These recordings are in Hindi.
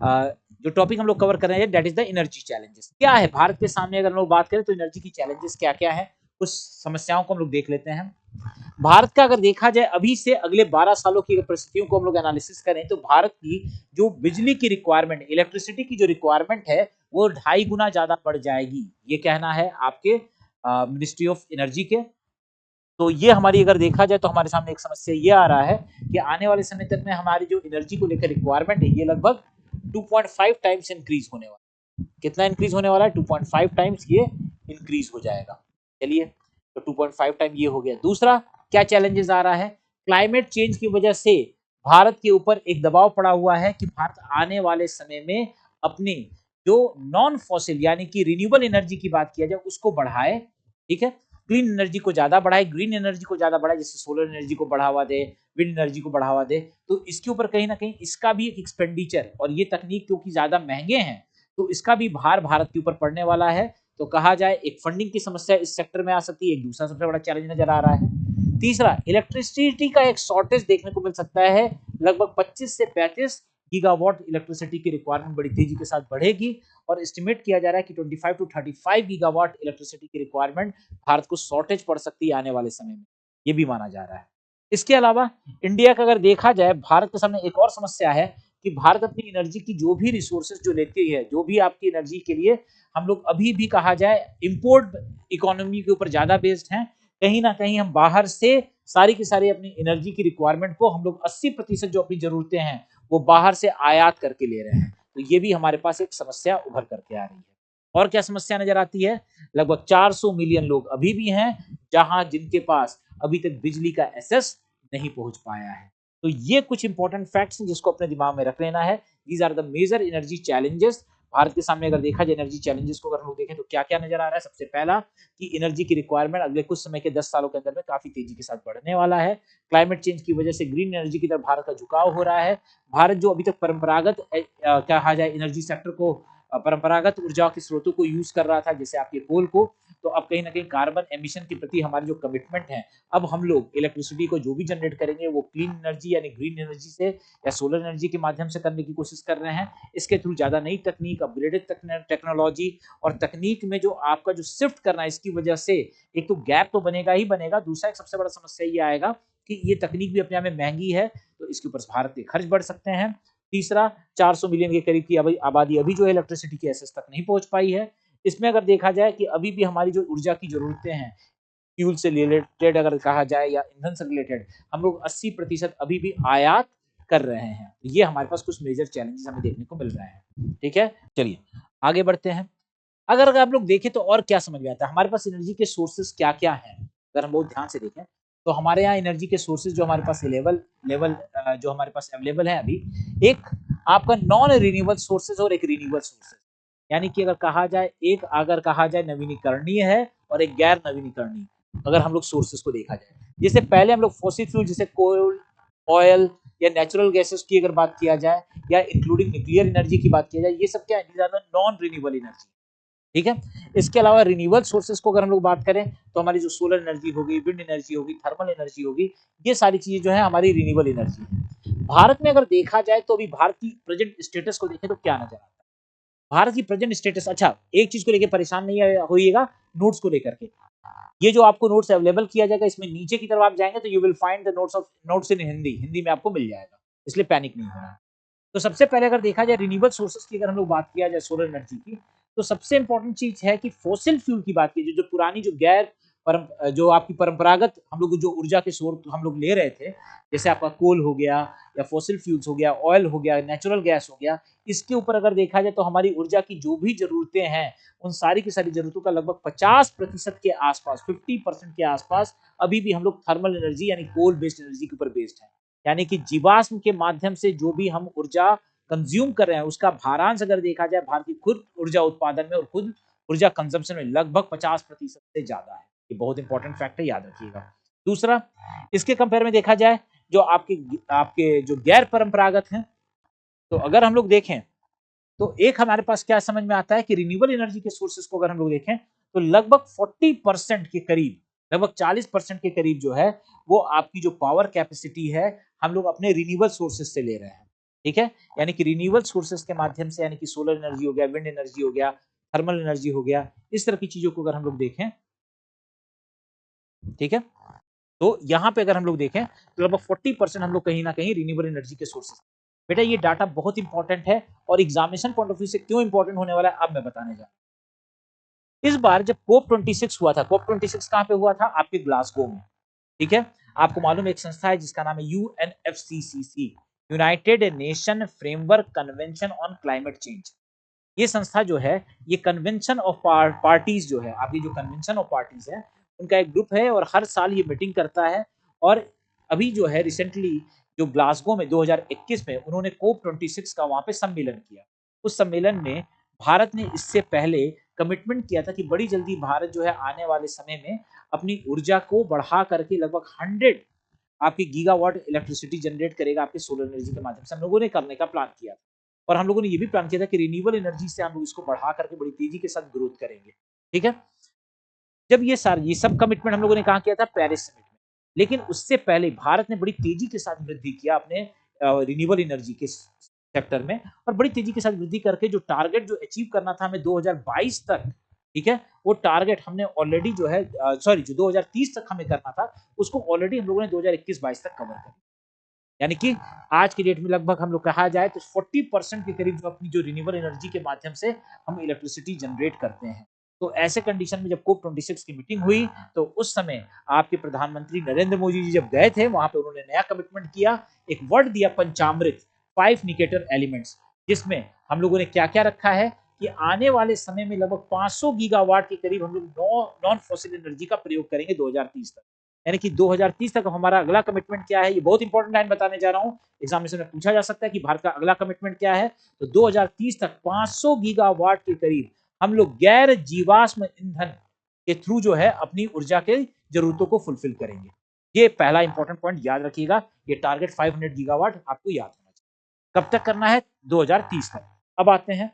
जो टॉपिक हम लोग कवर कर रहे हैं that is the energy challenges. क्या है भारत के सामने, अगर हम लोग बात करें तो एनर्जी की चैलेंजेस क्या क्या है, कुछ समस्याओं को हम लोग देख लेते हैं। भारत का अगर देखा जाए अभी से अगले 12 सालों की परिस्थितियों को हम लोग एनालिसिस करें तो भारत की जो बिजली की रिक्वायरमेंट, इलेक्ट्रिसिटी की जो रिक्वायरमेंट है वो 2.5 गुना ज्यादा बढ़ जाएगी, ये कहना है आपके मिनिस्ट्री ऑफ एनर्जी के। तो ये हमारी अगर देखा जाए तो हमारे सामने एक समस्या ये आ रहा है कि आने वाले समय तक में हमारी जो एनर्जी को लेकर रिक्वायरमेंट है ये लगभग 2.5 टाइम्स इंक्रीज होने वाला है। कितना इंक्रीज होने वाला है? 2.5 टाइम्स ये इंक्रीज हो जाएगा। चलिए, तो 2.5 टाइम ये हो गया। दूसरा क्या चैलेंजेस आ रहा है? क्लाइमेट चेंज की वजह से भारत के ऊपर एक दबाव पड़ा हुआ है कि भारत आने वाले समय में अपनी जो नॉन फॉसिल यानी कि रिन्यूएबल एनर्जी की बात किया जाए उसको बढ़ाए, ठीक है, क्लीन एनर्जी को ज्यादा बढ़ाए, ग्रीन एनर्जी को ज्यादा बढ़ाए, जैसे सोलर एनर्जी को बढ़ावा दे, विंड एनर्जी को बढ़ावा दे। तो इसके ऊपर कहीं ना कहीं इसका भी एक एक्सपेंडिचर, और ये तकनीक क्योंकि ज्यादा महंगे हैं तो इसका भी भार भारत के ऊपर पड़ने वाला है। तो कहा जाए एक फंडिंग की समस्या इस सेक्टर में आ सकती है, एक दूसरा सबसे बड़ा चैलेंज नजर आ रहा है। तीसरा, इलेक्ट्रिसिटी का एक शॉर्टेज देखने को मिल सकता है। लगभग 25 से 35 गीगावाट इलेक्ट्रिसिटी की रिक्वायरमेंट बड़ी तेजी के साथ बढ़ेगी और एस्टिमेट किया जा रहा है कि 25 टू 35 गीगावाट इलेक्ट्रिसिटी की रिक्वायरमेंट भारत को शॉर्टेज पड़ सकती है आने वाले समय में, ये भी माना जा रहा है। इसके अलावा इंडिया का अगर देखा जाए, भारत के सामने एक और समस्या है कि भारत अपनी एनर्जी की जो भी रिसोर्सेज जो लेती है, जो भी आपकी एनर्जी के लिए हम लोग अभी भी कहा जाए इंपोर्ट इकोनॉमी के ऊपर ज्यादा बेस्ड हैं। कहीं ना कहीं हम बाहर से सारी की सारी अपनी एनर्जी की रिक्वायरमेंट को हम लोग 80% जो अपनी जरूरतें हैं वो बाहर से आयात करके ले रहे हैं। तो ये भी हमारे पास एक समस्या उभर करके आ रही है। और क्या समस्या नजर आती है? लगभग 400 मिलियन लोग अभी भी हैं जहां जिनके पास अभी तक बिजली का एक्सेस नहीं पहुंच पाया है। तो ये कुछ इंपॉर्टेंट फैक्ट्स हैं जिसको अपने दिमाग में रख लेना है। These are the major energy challenges. Bharat के सामने अगर देखा जाए एनर्जी चैलेंजेस को अगर हम लोग देखें तो क्या क्या नजर आ रहा है? सबसे पहला कि एनर्जी की रिक्वायरमेंट अगले कुछ समय के 10 सालों के अंदर में काफी तेजी के साथ बढ़ने वाला है। क्लाइमेट चेंज की वजह से ग्रीन एनर्जी की तरफ भारत का झुकाव हो रहा है। भारत जो अभी तक परंपरागत कहा जाए एनर्जी सेक्टर को, परंपरागत ऊर्जा के स्रोतों को यूज कर रहा था जैसे आपके कोल को, तो अब कहीं ना कहीं कार्बन एमिशन के प्रति हमारी जो कमिटमेंट है, अब हम लोग इलेक्ट्रिसिटी को जो भी जनरेट करेंगे वो क्लीन एनर्जी यानी ग्रीन एनर्जी से या सोलर एनर्जी के माध्यम से करने की कोशिश कर रहे हैं। इसके थ्रू ज्यादा नई तकनीक, अपग्रेडेड टेक्नोलॉजी और तकनीक में जो आपका जो शिफ्ट करना है, इसकी वजह से एक तो गैप तो बनेगा ही बनेगा। दूसरा एक सबसे बड़ा समस्या ये आएगा कि ये तकनीक भी अपने आप में महंगी है, तो इसके ऊपर भारत के खर्च बढ़ सकते हैं। तीसरा, 400 मिलियन के करीब की आबादी अभी जो है इलेक्ट्रिसिटी के एक्सेस तक नहीं पहुंच पाई है। इसमें अगर देखा जाए कि अभी भी हमारी जो ऊर्जा की जरूरतें हैं, फ्यूल से रिलेटेड अगर कहा जाए या ईंधन से रिलेटेड, हम लोग 80% अभी भी आयात कर रहे हैं। ये हमारे पास कुछ मेजर चैलेंजेस हमें देखने को मिल रहे हैं। ठीक है, चलिए आगे बढ़ते हैं। अगर आप लोग देखें तो और क्या समझ में आता है, हमारे पास एनर्जी के सोर्सेज क्या क्या हैं। अगर हम बहुत ध्यान से देखें तो हमारे यहाँ एनर्जी के सोर्सेज जो हमारे पास लेवल जो हमारे पास अवेलेबल है अभी, एक आपका नॉन रिन्यूएबल सोर्सेज और एक रिन्यूएबल सोर्सेज। यानी कि अगर कहा जाए नवीनीकरणीय है और एक गैर नवीनीकरणीय, अगर हम लोग सोर्सेज को देखा जाए, जैसे पहले हम लोग फॉसिल फ्यूल जैसे कोल, ऑयल या नेचुरल गैसेस की अगर बात किया जाए या इंक्लूडिंग न्यूक्लियर एनर्जी की बात किया जाए, ये सब क्या है? Non renewable energy. ठीक है, इसके अलावा रिन्यूएबल सोर्सेज को अगर हम लोग बात करें तो हमारी जो सोलर एनर्जी होगी, विंड एनर्जी होगी, थर्मल एनर्जी होगी, ये सारी चीजें जो है हमारी रिन्यूएबल एनर्जी है। भारत में अगर देखा जाए तो अभी भारत की प्रेजेंट स्टेटस को देखें तो क्या नजर आता है? भारत की प्रेजेंट स्टेटस, अच्छा एक चीज को लेकर परेशान नहीं होइएगा, नोट्स को लेकर के। ये जो आपको नोट्स अवेलेबल किया जाएगा, इसमें नीचे की तरफ आप जाएंगे तो you will find the notes in Hindi, Hindi में आपको मिल जाएगा, इसलिए पैनिक नहीं होना। तो सबसे पहले अगर देखा जाए रिन्यूएबल सोर्सेज की, अगर हम लोग बात किया जाए सोलर एनर्जी की, तो सबसे इंपॉर्टेंट चीज है कि फॉसिल फ्यूल की बात की जो पुरानी जो जो आपकी परंपरागत हम लोग जो ऊर्जा के स्रोत हम लोग ले रहे थे, जैसे आपका कोल हो गया या फॉसिल फ्यूल्स हो गया, ऑयल हो गया, नेचुरल गैस हो गया, इसके ऊपर अगर देखा जाए तो हमारी ऊर्जा की जो भी जरूरतें हैं उन सारी की सारी जरूरतों का लगभग 50% के आसपास, 50% के आसपास अभी भी हम लोग थर्मल एनर्जी यानी कोल बेस्ड एनर्जी के ऊपर बेस्ड है। यानी कि जीवाश्म के माध्यम से जो भी हम ऊर्जा कंज्यूम कर रहे हैं उसका भारांश अगर देखा जाए भारत की खुद ऊर्जा उत्पादन में और खुद ऊर्जा कंजम्पशन में लगभग 50% से ज्यादा है। ये बहुत इंपॉर्टेंट फैक्ट है, याद रखिएगा। दूसरा, इसके कंपेयर में देखा जाए जो आपके आपके जो गैर परंपरागत हैं, तो अगर हम लोग देखें तो एक हमारे पास क्या समझ में आता है कि रिन्यूएबल एनर्जी के सोर्सेज को अगर हम लोग देखें तो लगभग 40% के करीब, लगभग 40% के करीब जो है वो आपकी जो पावर कैपेसिटी है हम लोग अपने रिन्यूएबल सोर्सेज से ले रहे हैं। ठीक है, यानी कि रिन्यूएबल सोर्सेस के माध्यम से, यानी कि सोलर एनर्जी हो गया, विंड एनर्जी हो गया, थर्मल एनर्जी हो गया, इस तरह की चीजों को अगर हम लोग देखें, ठीक है, तो यहाँ पे अगर हम लोग देखें तो लगभग 40% हम लोग कहीं ना कहीं रिन्यूएबल एनर्जी के सोर्सेस। बेटा ये डाटा बहुत इंपॉर्टेंट है और एग्जामिनेशन पॉइंट ऑफ व्यू से क्यों इंपॉर्टेंट होने वाला है अब मैं बताने जा रहा हूं। इस बार जब कोप 26 हुआ था, कोप 26 कहां पे हुआ था? आपके ग्लासगो में, ठीक है। आपको मालूम है एक संस्था है जिसका नाम है UNFCCC, United nation framework convention on climate change. ये संस्था जो है, ये कन्वेंशन ऑफ पार्टीज जो है, आपकी जो कन्वेंशन ऑफ पार्टीज है उनका एक ग्रुप है और हर साल ये मीटिंग करता है। और अभी जो है रिसेंटली जो ग्लासगो में 2021 में उन्होंने कोप 26 का वहां पे सम्मेलन किया। उस सम्मेलन में भारत ने इससे पहले कमिटमेंट किया था कि बड़ी जल्दी भारत जो है आने वाले समय में अपनी ऊर्जा को बढ़ा करके लगभग 100 आपकी गीगावाट इलेक्ट्रिसिटी जनरेट करेगा आपके सोलर एनर्जी के माध्यम से। हम लोगों ने करने का प्लान किया था और हम लोगों ने ये भी प्लान किया था कि रिन्यूएबल एनर्जी से हम लोग इसको बढ़ा करके बड़ी तेजी के साथ ग्रोथ करेंगे, ठीक है। जब ये सब कमिटमेंट हम लोगों ने कहा किया था पेरिस समिट में, लेकिन उससे पहले भारत ने बड़ी तेजी के साथ वृद्धि किया अपने रिन्यूएबल एनर्जी के सेक्टर में और बड़ी तेजी के साथ वृद्धि करके जो टारगेट जो अचीव करना था हमें 2022 तक, ठीक है, वो टारगेट हमने ऑलरेडी जो है सॉरी जो 2030 तक हमें करना था उसको ऑलरेडी हम लोगों ने 2021-22 तक कवर कर, यानी कि आज की डेट में लगभग हम लोग कहा जाए तो 40% के करीब जो अपनी जो रिन्यूएबल एनर्जी के माध्यम से हम इलेक्ट्रिसिटी जनरेट करते हैं। तो ऐसे कंडीशन में जब कोप 26 की मीटिंग हुई तो उस समय आपके प्रधानमंत्री नरेंद्र मोदी जी जब गए थे वहां पे उन्होंने नया कमिटमेंट किया, एक वर्ड दिया पंचामृत, 5 निकेटर एलिमेंट्स, जिसमें हम लोगों ने क्या क्या रखा है कि आने वाले समय में लगभग 500 गीगावाट के करीब हम लोग नॉन फॉसिल एनर्जी का प्रयोग करेंगे 2030 तक। यानी कि 2030 तक हमारा अगला कमिटमेंट क्या है, ये बहुत इंपॉर्टेंट लाइन बताने जा रहा हूं, एग्जामिनेशन में पूछा जा सकता है कि भारत का अगला कमिटमेंट क्या है। तो 2030 तक 500 गीगावाट के करीब हम लोग गैर जीवाश्म ईंधन के थ्रू जो है अपनी ऊर्जा के जरूरतों को फुलफिल करेंगे। ये पहला इंपॉर्टेंट पॉइंट याद रखिएगा, ये टारगेट 500 गीगावाट आपको याद होना चाहिए। कब तक करना है? 2030 तक। अब आते हैं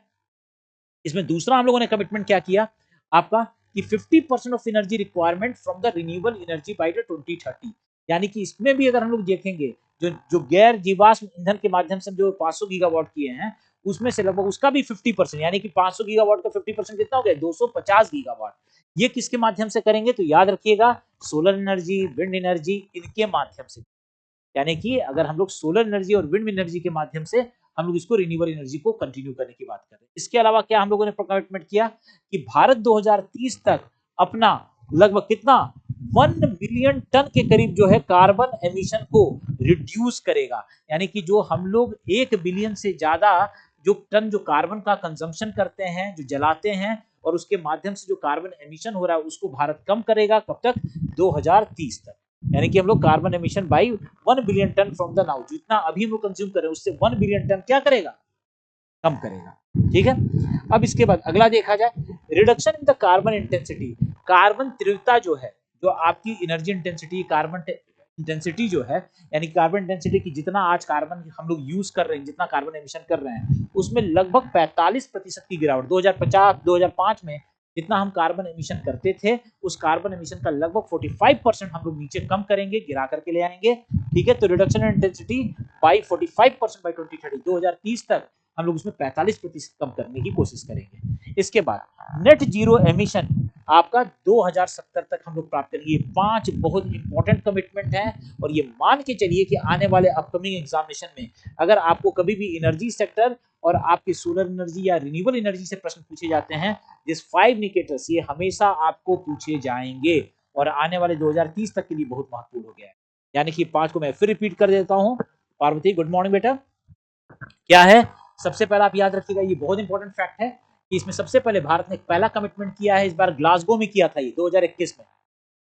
इसमें दूसरा हम लोगों ने कमिटमेंट क्या किया आपका कि 50% of energy requirement from the renewable energy by the 2030, यानी कि इसमें भी अगर हम लोग देखेंगे जो जो गैर जीवाश्म ईंधन के माध्यम से जो 500 गीगावाट किए हैं उसमें से लगभग उसका भी 50%, यानी कि 500 गीगावाट का 50% कितना हो गया? 250 गीगावाट। ये किसके माध्यम से करेंगे? तो याद रखिएगा सोलर एनर्जी, विंड एनर्जी, इनके माध्यम से। यानी कि अगर हम लोग सोलर एनर्जी और विंड एनर्जी के माध्यम से हम लोग इसको रिन्यूएबल एनर्जी को कंटिन्यू करने की बात कर रहे हैं। इसके अलावा क्या हम लोगों ने कमिटमेंट किया कि भारत 2030 तक अपना लगभग कितना 1 बिलियन टन के करीब जो है कार्बन एमिशन को रिड्यूस करेगा। यानी कि जो हम लोग 1 बिलियन से ज्यादा जो टन जो कार्बन का कंजम्पशन करते हैं, जो जलाते हैं और उसके माध्यम से जो कार्बन एमिशन हो रहा है उसको भारत कम करेगा। कब तक? 2030 तक। यानी कि हम लोग carbon emission by 1 billion ton from the now, जितना अभी हम लोग कंज्यूम कर रहे हैं उससे 1 बिलियन टन क्या करेगा? कम करेगा, ठीक है। अब इसके बाद अगला देखा जाए reduction in the carbon intensity, carbon तीव्रता जो है, जो आपकी एनर्जी इंटेंसिटी, कार्बन इंटेंसिटी जो है, यानी कार्बन इंटेंसिटी की जितना आज कार्बन हम लोग यूज कर रहे हैं, जितना कार्बन एमिशन कर रहे हैं उसमें लगभग 45% की गिरावट 2005 में जितना हम कार्बन एमिशन करते थे उस कार्बन एमिशन का लगभग 45% हम लोग नीचे कम करेंगे, गिरा करके ले आएंगे, ठीक है। तो reduction in intensity by 45% by 2030, 2030 तक हम लोग उसमें 45% कम करने की कोशिश करेंगे। इसके बाद नेट जीरो एमिशन आपका 2070 तक हम लोग प्राप्त करेंगे। 5 बहुत इंपॉर्टेंट कमिटमेंट है और ये मान के चलिए कि आने वाले अपकमिंग एग्जामिनेशन में अगर आपको कभी भी एनर्जी सेक्टर और आपकी सोलर एनर्जी या रिन्यूएबल एनर्जी से प्रश्न पूछे जाते हैं, दिस 5 इंडिकेटर्स ये हमेशा आपको पूछे जाएंगे और आने वाले 2030 तक के लिए बहुत महत्वपूर्ण हो गया है। यानी कि 5 को मैं फिर रिपीट कर देता हूं। पार्वती गुड मॉर्निंग बेटा। क्या है? सबसे पहला आप याद रखिएगा, ये बहुत इंपॉर्टेंट फैक्ट है कि इसमें सबसे पहले भारत ने पहला कमिटमेंट किया है, इस बार ग्लासगो में किया था ये 2021 में,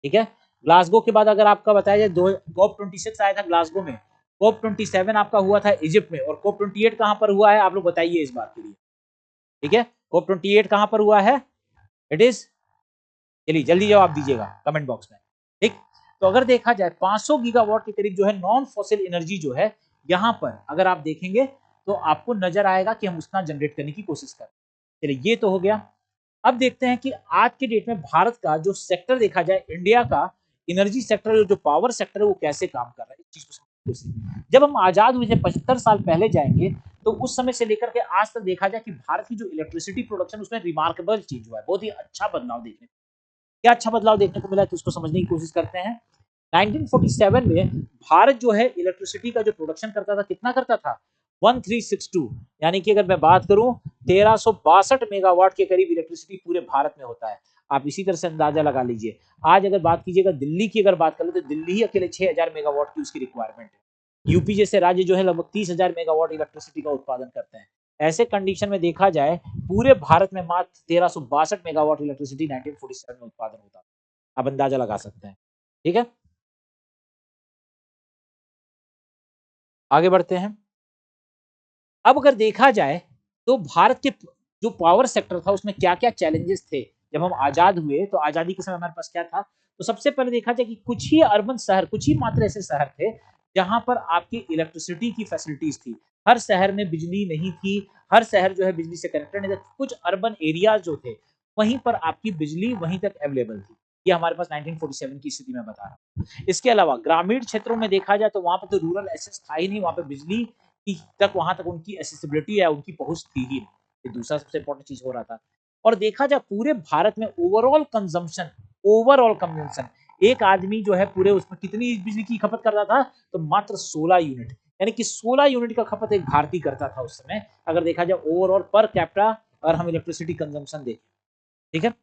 ठीक है। ग्लासगो के बाद अगर आपका बताया जाए कोप 26 आया था ग्लासगो में, कोप 27 आपका हुआ था इजिप्ट में और कोप 28 कहां पर हुआ है आप लोग बताइए इस बार के लिए, ठीक है। कोप 28 कहां पर हुआ है? इट इज, चलिए जल्दी जवाब दीजिएगा कमेंट बॉक्स में, ठीक। तो अगर देखा जाए 500 गीगावाट के करीब जो है नॉन फॉसिल एनर्जी जो है यहां पर अगर आप देखेंगे तो आपको नजर आएगा कि हम उसका जनरेट करने की कोशिश कर रहे हैं। चलिए ये तो हो गया। अब देखते हैं कि आज के डेट में भारत का जो सेक्टर देखा जाए, इंडिया का एनर्जी सेक्टर जो पावर सेक्टर है वो कैसे काम कर रहा है, इस चीज को जब हम आजाद हुए थे 75 साल पहले जाएंगे, तो उस समय से लेकर के आज तक देखा जाए कि भारत की जो इलेक्ट्रिसिटी प्रोडक्शन उसमें रिमार्केबल चेंज हुआ है, बहुत ही अच्छा बदलाव देखने को, क्या अच्छा बदलाव देखने को मिला है, तो उसको समझने की कोशिश करते हैं। 1947 में भारत जो है इलेक्ट्रिसिटी का जो प्रोडक्शन करता था, कितना करता था, 1362, यानी कि अगर मैं बात करूं 1362 मेगावाट के करीब इलेक्ट्रिसिटी पूरे भारत में होता है। आप इसी तरह से अंदाजा लगा लीजिए। आज अगर बात कीजिएगा दिल्ली की, अगर बात कर ले तो दिल्ली ही अकेले 6000 मेगावाट की उसकी रिक्वायरमेंट है। यूपी जैसे राज्य जो है लगभग 30,000 मेगावाट इलेक्ट्रिसिटी का उत्पादन करते हैं। ऐसे कंडीशन में देखा जाए पूरे भारत में मात्र 1362 मेगावाट इलेक्ट्रिसिटी 1947 में उत्पादन होता है। आप अंदाजा लगा सकते हैं। ठीक है, आगे बढ़ते हैं। अब अगर देखा जाए तो भारत के जो पावर सेक्टर था उसमें क्या क्या चैलेंजेस थे। जब हम आजाद हुए तो आजादी के समय हमारे पास क्या था, तो सबसे पहले देखा जाए कि कुछ ही अर्बन शहर, कुछ ही मात्र ऐसे शहर थे जहां पर आपकी इलेक्ट्रिसिटी की फैसिलिटीज थी। हर शहर में बिजली नहीं थी, हर शहर जो है बिजली से कनेक्टेड नहीं था। कुछ अर्बन एरियाज जो थे वहीं पर आपकी बिजली वहीं तक अवेलेबल थी। ये हमारे पास 1947 की स्थिति में बता रहा हूँ। इसके अलावा ग्रामीण क्षेत्रों में देखा जाए तो वहां पर तो रूरल एक्सेस था ही नहीं, वहां पर बिजली की तक वहां तक उनकी एसेसिबिलिटी है, उनकी पहुंच थी ही नहीं। ये दूसरा सबसे इंपॉर्टेंट चीज हो रहा था। और देखा जाए पूरे भारत में ओवरऑल कंजम्पशन एक आदमी जो है पूरे उसमें कितनी बिजली की खपत करता था, तो मात्र 16 यूनिट, यानी कि 16 यूनिट का खपत एक भारतीय करता था उस समय। अगर देखा जाए ओवरऑल पर कैपिटा और हम इलेक्ट्रिसिटी कंजम्पशन देखें, ठीक है,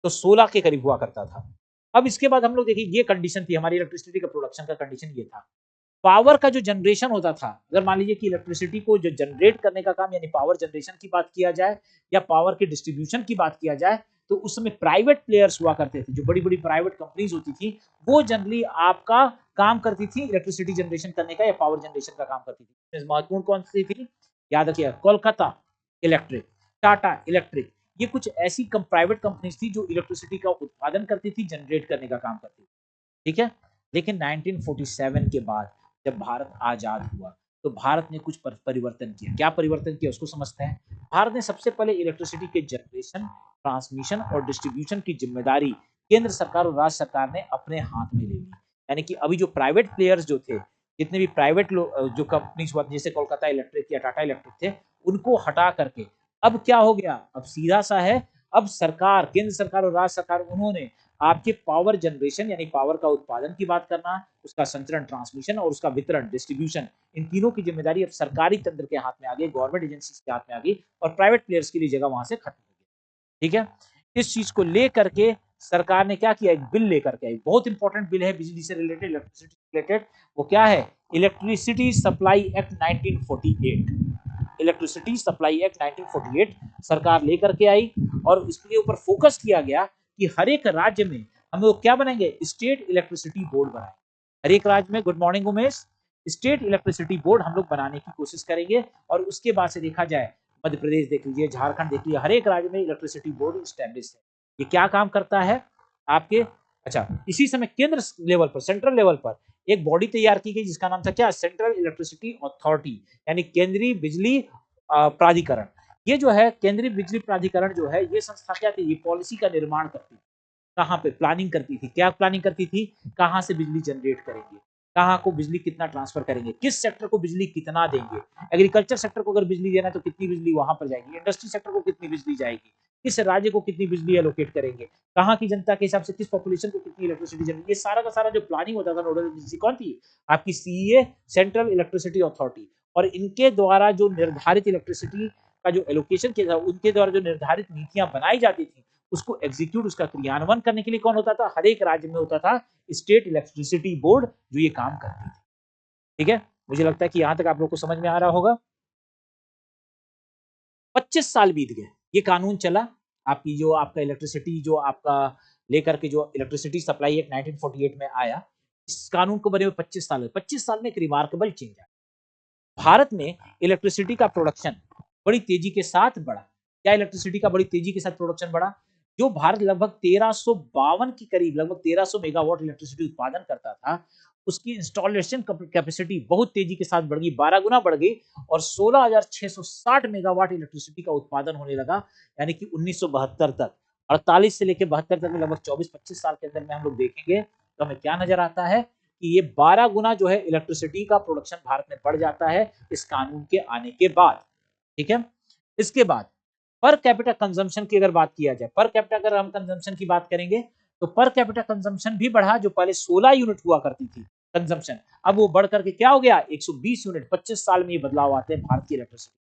तो 16 के करीब हुआ करता था। अब इसके बाद हम लोग देखिए ये कंडीशन थी हमारी इलेक्ट्रिसिटी का प्रोडक्शन का कंडीशन ये था। पावर का जो जनरेशन होता था, अगर मान लीजिए कि इलेक्ट्रिसिटी को जो जनरेट करने का काम यानी पावर जनरेशन की बात किया जाए या पावर के डिस्ट्रीब्यूशन की बात किया जाए, तो उस समय प्राइवेट प्लेयर्स हुआ करते थे, जो बड़ी बड़ी प्राइवेट कंपनीज होती थी, वो जनरली आपका काम करती थी इलेक्ट्रिसिटी जनरेशन करने का या पावर जनरेशन का काम करती थी। महत्वपूर्ण कौन सी थी, याद रखिए, कोलकाता इलेक्ट्रिक, टाटा इलेक्ट्रिक, ये कुछ ऐसी प्राइवेट कंपनीज थी जो इलेक्ट्रिसिटी का उत्पादन करती थी, जनरेट करने का काम करती थी। ठीक है, लेकिन 1947 के बाद जब भारत आजाद हुआ तो भारत ने कुछ परिवर्तन किया। क्या परिवर्तन किया उसको समझते हैं। भारत ने सबसे पहले इलेक्ट्रिसिटी के जनरेशन, ट्रांसमिशन और डिस्ट्रीब्यूशन की जिम्मेदारी केंद्र सरकार और राज्य सरकार ने अपने हाथ में ले ली। यानी कि अभी जो प्राइवेट प्लेयर्स जो थे, जितने भी प्राइवेट जो कंपनीज हुआ जैसे कोलकाता इलेक्ट्रिक या टाटा इलेक्ट्रिक थे, उनको हटा करके अब क्या हो गया, अब सीधा सा है, अब सरकार, केंद्र सरकार और राज्य सरकार, उन्होंने आपके पावर जनरेशन यानी पावर का उत्पादन की बात करना, उसका संचरण, ट्रांसमिशन और उसका वितरण, डिस्ट्रीब्यूशन, इन तीनों की जिम्मेदारी अब सरकारी तंत्र के हाथ में आ गई, गवर्नमेंट एजेंसीज के हाथ में आ गई और प्राइवेट प्लेयर्स के लिए जगह वहां से खत्म हो गई। ठीक है, इस चीज को लेकर के सरकार ने क्या किया, एक बिल लेकर के आई, बहुत इंपॉर्टेंट बिल है बिजली से रिलेटेड, इलेक्ट्रिसिटी से रिलेटेड। वो क्या है, electricity supply act 1948। Electricity supply act 1948 सरकार लेकर के आई और इसके ऊपर फोकस किया गया कि हर एक राज्य में हम लोग क्या बनाएंगे, स्टेट इलेक्ट्रिसिटी बोर्ड बनाएंगे। हर एक राज्य में, good morning Umesh, state electricity board हम लोग बनाने की कोशिश करेंगे। और उसके बाद से देखा जाए मध्य प्रदेश देख लीजिए, झारखंड देख लीजिए, हर एक राज्य में इलेक्ट्रिसिटी बोर्ड स्टैब्लिश है। ये क्या काम करता है आपके, अच्छा, इसी समय केंद्र लेवल पर, सेंट्रल लेवल पर एक बॉडी तैयार की गई जिसका नाम था क्या, सेंट्रल इलेक्ट्रिसिटी अथॉरिटी, यानी केंद्रीय बिजली प्राधिकरण। ये जो है केंद्रीय बिजली प्राधिकरण जो है, ये संस्था क्या थी, ये पॉलिसी का निर्माण करती थी। कहाँ पे प्लानिंग करती थी, क्या प्लानिंग करती थी, कहाँ से बिजली जनरेट करेंगे, कहाँ को बिजली कितना ट्रांसफर करेंगे, किस सेक्टर को बिजली कितना देंगे, एग्रीकल्चर सेक्टर को अगर बिजली देना है तो कितनी बिजली वहां पर जाएगी, इंडस्ट्री सेक्टर को कितनी बिजली जाएगी, किस राज्य को कितनी बिजली एलोकेट करेंगे, कहाँ की जनता के हिसाब से किस पॉपुलेशन को कितनी इलेक्ट्रिसिटी जनरेट, ये सारा का सारा जो प्लानिंग होता था, नोडल एजेंसी कौन थी, आपकी सीईए, सेंट्रल इलेक्ट्रिसिटी अथॉरिटी। और इनके द्वारा जो निर्धारित इलेक्ट्रिसिटी का जो एलोकेशन किया था, उनके द्वारा जो निर्धारित नीतियां बनाई जाती थी, उसको एग्जीक्यूट, उसका क्रियान्वयन करने के लिए कौन होता था, हर एक राज्य में होता था स्टेट इलेक्ट्रिसिटी बोर्ड, जो ये काम करती थी। ठीक है, मुझे लगता है कि यहां तक आप लोग को समझ में आ रहा होगा। 25 साल बीत गए, ये कानून चला, आपकी जो आपका इलेक्ट्रिसिटी जो आपका लेकर के जो इलेक्ट्रिसिटी सप्लाई एक्ट 1948 में आया, इस कानून को बने हुए 25 साल, 25 साल में एक रिमार्केबल चेंज आया। भारत में इलेक्ट्रिसिटी का प्रोडक्शन बड़ी तेजी के साथ बढ़ा। क्या इलेक्ट्रिसिटी का बड़ी तेजी के साथ प्रोडक्शन बढ़ा, जो भारत लगभग 1352 के करीब, लगभग 1300 मेगावाट इलेक्ट्रिसिटी उत्पादन करता था, उसकी इंस्टॉलेशन कैपेसिटी बहुत तेजी के साथ बढ़ गई, 12 गुना बढ़ गई और 16,660 मेगावाट इलेक्ट्रिसिटी का उत्पादन होने लगा। यानी कि 1972 तक, 48 से लेकर 72 तक, लगभग 24-25 साल के अंदर में हम लोग देखेंगे तो हमें क्या नजर आता है कि ये 12 गुना जो है इलेक्ट्रिसिटी का प्रोडक्शन भारत में बढ़ जाता है इस कानून के आने के बाद। ठीक है, इसके बाद पर कैपिटा कंजम्पशन की अगर बात किया जाए, पर कैपिटा अगर हम कंजम्पशन की बात करेंगे तो पर कैपिटा कंजम्पशन भी बढ़ा। जो पहले 16 यूनिट हुआ करती थी कंजम्पशन, अब वो बढ़ करके क्या हो गया 120 यूनिट। 25 साल में ये बदलाव आते हैं भारत की इलेक्ट्रिसिटी।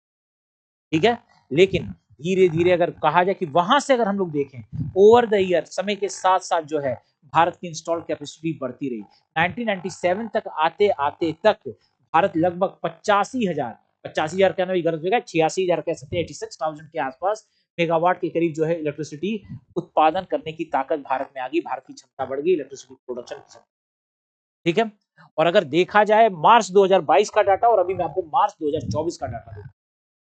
ठीक है, लेकिन धीरे धीरे अगर कहा जाए कि वहां से अगर हम लोग देखें ओवर द ईयर, समय के साथ साथ जो है भारत की इंस्टॉल्ड कैपेसिटी बढ़ती रही। 1997 तक आते आते तक भारत लगभग 85,000 कहना भी गलत होगा, 86,000 कह सकते हैं, 86,000 के आसपास मेगावाट के करीब जो है इलेक्ट्रिसिटी उत्पादन करने की ताकत भारत में आ गई। भारत की क्षमता बढ़ गई इलेक्ट्रिसिटी प्रोडक्शन की क्षमता। ठीक है, और अगर देखा जाए मार्च 2022 का डाटा, और अभी मैं आपको मार्च 2024 का डाटा दूंगा।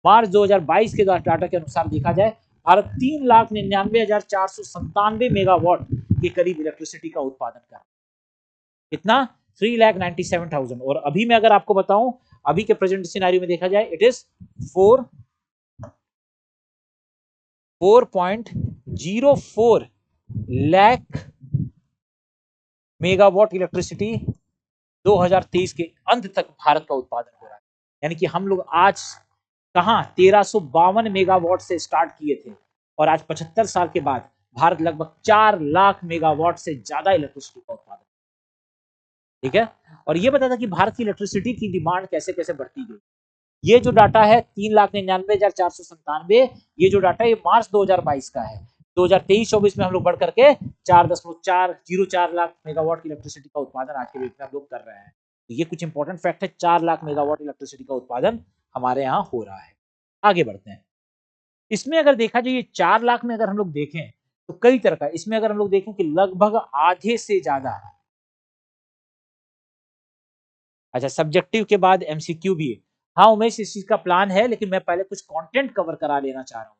मार्च 2022 के डाटा के अनुसार देखा जाए भारत 3,99,497 मेगावाट के करीब इलेक्ट्रिसिटी का उत्पादन कर, कितना 3,97,000। और अभी मैं अगर आपको बताऊं, अभी के प्रेजेंट सिनेरियो में देखा जाए it is 4.04 lakh megawatt electricity 2023 के अंत तक भारत का उत्पादन हो रहा है। यानी कि हम लोग आज कहां 1352 मेगावाट से स्टार्ट किए थे, और आज 75 साल के बाद भारत लगभग 4 लाख मेगावाट से ज्यादा इलेक्ट्रिसिटी का उत्पादन। ठीक है, और ये बताता कि भारत की इलेक्ट्रिसिटी की डिमांड कैसे कैसे बढ़ती गई। ये जो डाटा है 3,99,497, ये जो डाटा है ये मार्च 2022 का है। 2023-24 में हम लोग बढ़ करके 4.404 लाख मेगावाट की इलेक्ट्रिसिटी का उत्पादन आज के डेट में हम लोग कर रहे हैं। तो ये कुछ इंपॉर्टेंट फैक्ट है, 4 लाख मेगावाट इलेक्ट्रिसिटी का उत्पादन हमारे यहाँ हो रहा है। आगे बढ़ते हैं। इसमें अगर देखा जाए ये 4 लाख में अगर हम लोग देखें तो कई तरह का, इसमें अगर हम लोग देखें कि लगभग आधे से ज्यादा, अच्छा सब्जेक्टिव के बाद एमसीक्यू भी है। हाँ उमेश, इस चीज का प्लान है, लेकिन मैं पहले कुछ कंटेंट कवर करा लेना चाह रहा हूँ,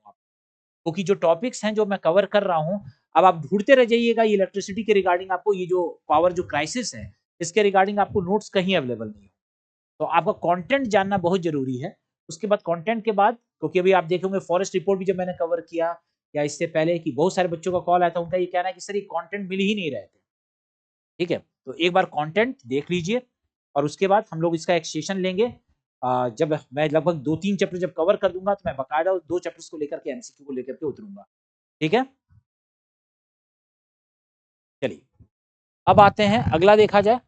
क्योंकि जो टॉपिक्स हैं जो मैं कवर कर रहा हूँ, अब आप ढूंढते रह जाइएगा इलेक्ट्रिसिटी के रिगार्डिंग। आपको ये जो पावर जो क्राइसिस है इसके रिगार्डिंग आपको नोट्स कहीं अवेलेबल नहीं है, तो आपका कंटेंट जानना बहुत जरूरी है। उसके बाद कंटेंट के बाद, क्योंकि अभी आप देखेंगे फॉरेस्ट रिपोर्ट भी जब मैंने कवर किया या इससे पहले, कि बहुत सारे बच्चों का कॉल आया था, उनका ये कहना है कि सर ये कंटेंट मिल ही नहीं रहे थे। ठीक है, तो एक बार कंटेंट देख लीजिए और उसके बाद हम लोग इसका एक सेशन लेंगे। जब मैं लगभग 2-3 चैप्टर जब कवर कर दूंगा तो मैं बकायदा उस 2 चैप्टर्स को लेकर के एमसीक्यू को लेकर के उतरूंगा। ठीक है, चलिए अब आते हैं अगला। देखा जाए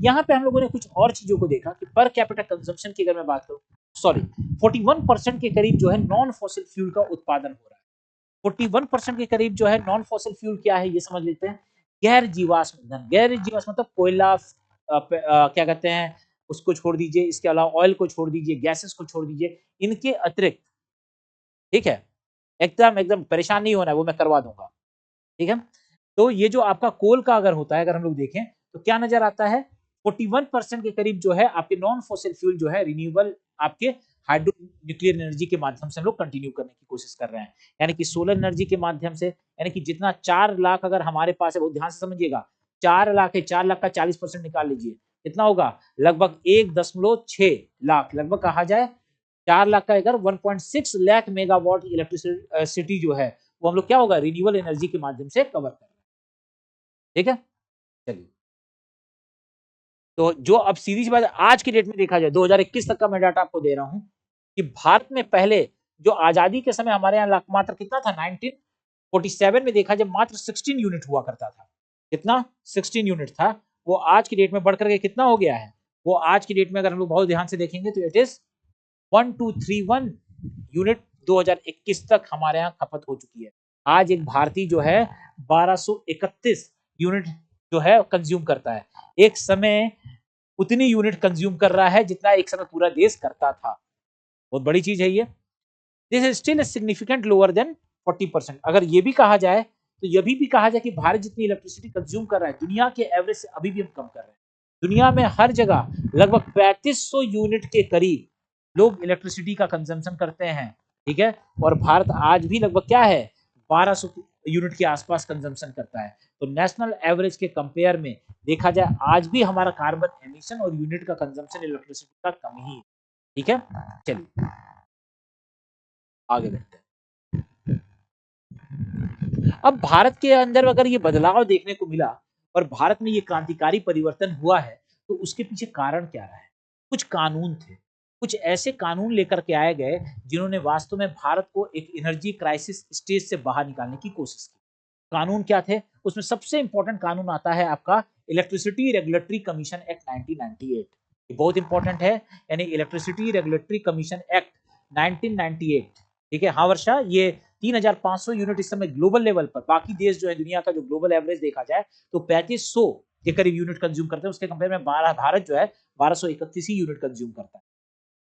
यहाँ पे हम लोगों ने कुछ और चीजों को देखा कि पर कैपिटा कंजम्पशन की अगर मैं बात करूं, सॉरी 41% के करीब जो है नॉन फॉसिल फ्यूल का उत्पादन हो रहा है। 41% के करीब जो है नॉन फॉसिल फ्यूल क्या है ये समझ लेते हैं। गैर जीवाश्म ईंधन, गैर जीवाश्म मतलब कोयला, क्या कहते हैं उसको छोड़ दीजिए, इसके अलावा ऑयल को छोड़ दीजिए, गैसेस को छोड़ दीजिए, इनके अतिरिक्त। ठीक है, एकदम एकदम परेशान नहीं होना है, वो मैं करवा दूंगा। ठीक है, तो ये जो आपका कोल का अगर होता है, अगर हम लोग देखें तो क्या नजर आता है, 41% के करीब जो है आपके नॉन फॉसिल फ्यूल जो है रिन्यूएबल, आपके हाइड्रो न्यूक्लियर एनर्जी के माध्यम से हम लोग कंटिन्यू करने की कोशिश कर रहे हैं। यानी कि सोलर एनर्जी के माध्यम से, यानी कि जितना 4 लाख अगर हमारे पास है, बहुत ध्यान से समझिएगा, 4 लाख है, 4 लाख का 40% निकाल लीजिए, कितना होगा, लगभग 1.6 लाख, लगभग कहा जाए 4 लाख का अगर 1.6 लाख मेगावाट इलेक्ट्रिसिटी जो है वो हम लोग क्या होगा रिन्यूएबल एनर्जी के माध्यम से कवर कर रहे हैं। ठीक है, चलिए तो जो अब सीधी सी बात है, आज की डेट में देखा जाए 2021 तक का मैं डाटा आपको दे रहा हूं कि भारत में पहले जो आजादी के समय हमारे यहाँ मात्र कितना था, 1947 में देखा जाए मात्र 16 यूनिट हुआ करता था। कितना, 16 यूनिट था। वो आज की डेट में बढ़कर के कितना हो गया है, वो आज की डेट में अगर हम लोग बहुत ध्यान से देखेंगे तो इट इज 1231 यूनिट 2021 तक हमारे यहाँ खपत हो चुकी है। आज एक भारतीय जो है 1231 यूनिट जो है कंज्यूम करता है। एक समय उतनी यूनिट कंज्यूम कर रहा है जितना एक समय पूरा देश करता था। बहुत बड़ी चीज है ये। This is still significant lower than 40%। अगर ये भी कहा जाए तो ये भी कहा जाए कि भारत जितनी इलेक्ट्रिसिटी कंज्यूम कर रहा है दुनिया के एवरेज से अभी भी हम कम कर रहे हैं। दुनिया में हर जगह लगभग 3500 यूनिट के करीब लोग इलेक्ट्रिसिटी का कंजम्पशन करते हैं। ठीक है, और भारत आज भी लगभग क्या है 1200 यूनिट के आसपास कंजम्पशन करता है। तो नेशनल एवरेज के कंपेयर में देखा जाए आज भी हमारा कार्बन एमिशन और यूनिट का कंजम्पशन इलेक्ट्रिसिटी का कम ही है। ठीक है, चलिए आगे बढ़ते हैं। अब भारत के अंदर अगर ये बदलाव देखने को मिला और भारत में ये क्रांतिकारी परिवर्तन हुआ है, तो उसके पीछे कारण क्या रहा है? कुछ कानून थे, कुछ ऐसे कानून लेकर के आए गए जिन्होंने वास्तव में भारत को एक एनर्जी क्राइसिस स्टेज से बाहर निकालने की कोशिश की। कानून क्या थे? उसमें सबसे इंपॉर्टेंट कानून आता है आपका इलेक्ट्रिसिटी रेगुलेटरी कमीशन एक्ट 1998। ये बहुत इंपॉर्टेंट है, यानी इलेक्ट्रिसिटी रेगुलेटरी कमीशन एक्ट 1998। ठीक है, हाँ वर्षा, ये 3,500 यूनिट इस समय ग्लोबल लेवल पर, बाकी देश जो है दुनिया का जो ग्लोबल एवरेज देखा जाए तो 3500 के करीब यूनिट कंज्यूम करते हैं, उसके कंपेयर में भारत जो है 1231 ही यूनिट कंज्यूम करता है।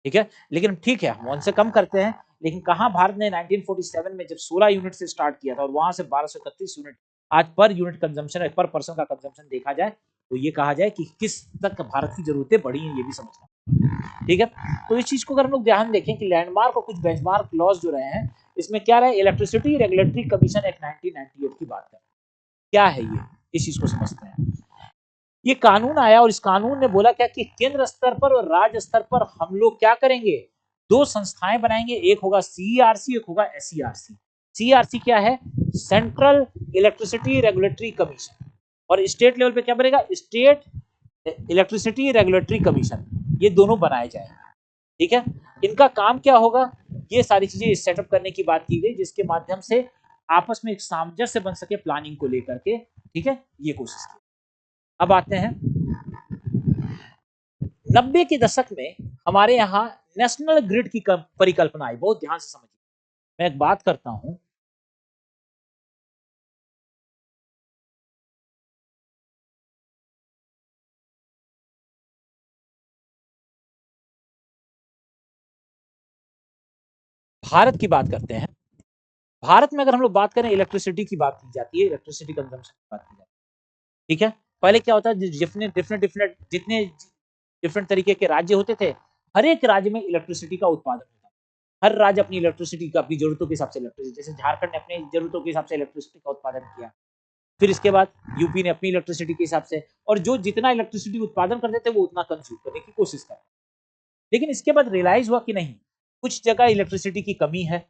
ठीक है, लेकिन ठीक है, हम उनसे कम करते हैं, लेकिन कहाँ भारत ने 1947 में जब 16 यूनिट से स्टार्ट किया था और वहां से 1231 यूनिट आज पर यूनिट कंजम्पशन, पर पर्सन का कंजम्पशन देखा जाए तो ये कहा जाए कि किस तक भारत की जरूरतें बढ़ी हैं, ये भी समझना। ठीक है, तो इस चीज को अगर हम लोग ध्यान देखें कि लैंडमार्क और कुछ बेंचमार्क लॉज जो रहे हैं, इसमें क्या रहा है, इलेक्ट्रिसिटी रेगुलेटरी कमीशन एक्ट 1998 की बात करें, क्या है ये, इस चीज को समझते हैं। ये कानून आया और इस कानून ने बोला क्या कि केंद्र स्तर पर और राज्य स्तर पर हम लोग क्या करेंगे, दो संस्थाएं बनाएंगे, एक होगा सीईआरसी, एक होगा एसईआरसी। सीईआरसी क्या है? Central electricity regulatory commission. और स्टेट लेवल पे क्या बनेगा? State electricity regulatory commission. ये दोनों बनाए जाएंगे। ठीक है, इनका काम क्या होगा, ये सारी चीजें सेटअप करने की बात की गई, जिसके माध्यम से आपस में एक सामंजस्य बन सके प्लानिंग को लेकर के। ठीक है, ये कोशिश की। अब आते हैं 90 के दशक में हमारे यहाँ नेशनल ग्रिड की परिकल्पना आई। बहुत ध्यान से समझिए, मैं एक बात करता हूं, भारत की बात करते हैं। भारत में अगर हम लोग बात करें, इलेक्ट्रिसिटी की बात की जाती है, इलेक्ट्रिसिटी कंजम्पशन की बात की जाती है। ठीक है, पहले क्या होता है, जितने डिफरेंट तरीके के राज्य होते थे, हर एक राज्य में इलेक्ट्रिसिटी का उत्पादन होता है। हर राज्य अपनी इलेक्ट्रिसिटी का, अपनी जरूरतों के हिसाब से इलेक्ट्रिसिटी, जैसे झारखंड ने अपनी जरूरतों के हिसाब से इलेक्ट्रिसिटी का उत्पादन किया, फिर इसके बाद यूपी ने अपनी इलेक्ट्रिसिटी के हिसाब से, और जो जितना इलेक्ट्रिसिटी उत्पादन करते थे वो उतना कंज्यूम करने की कोशिश करते। लेकिन इसके बाद रियलाइज हुआ कि नहीं, कुछ जगह इलेक्ट्रिसिटी की कमी है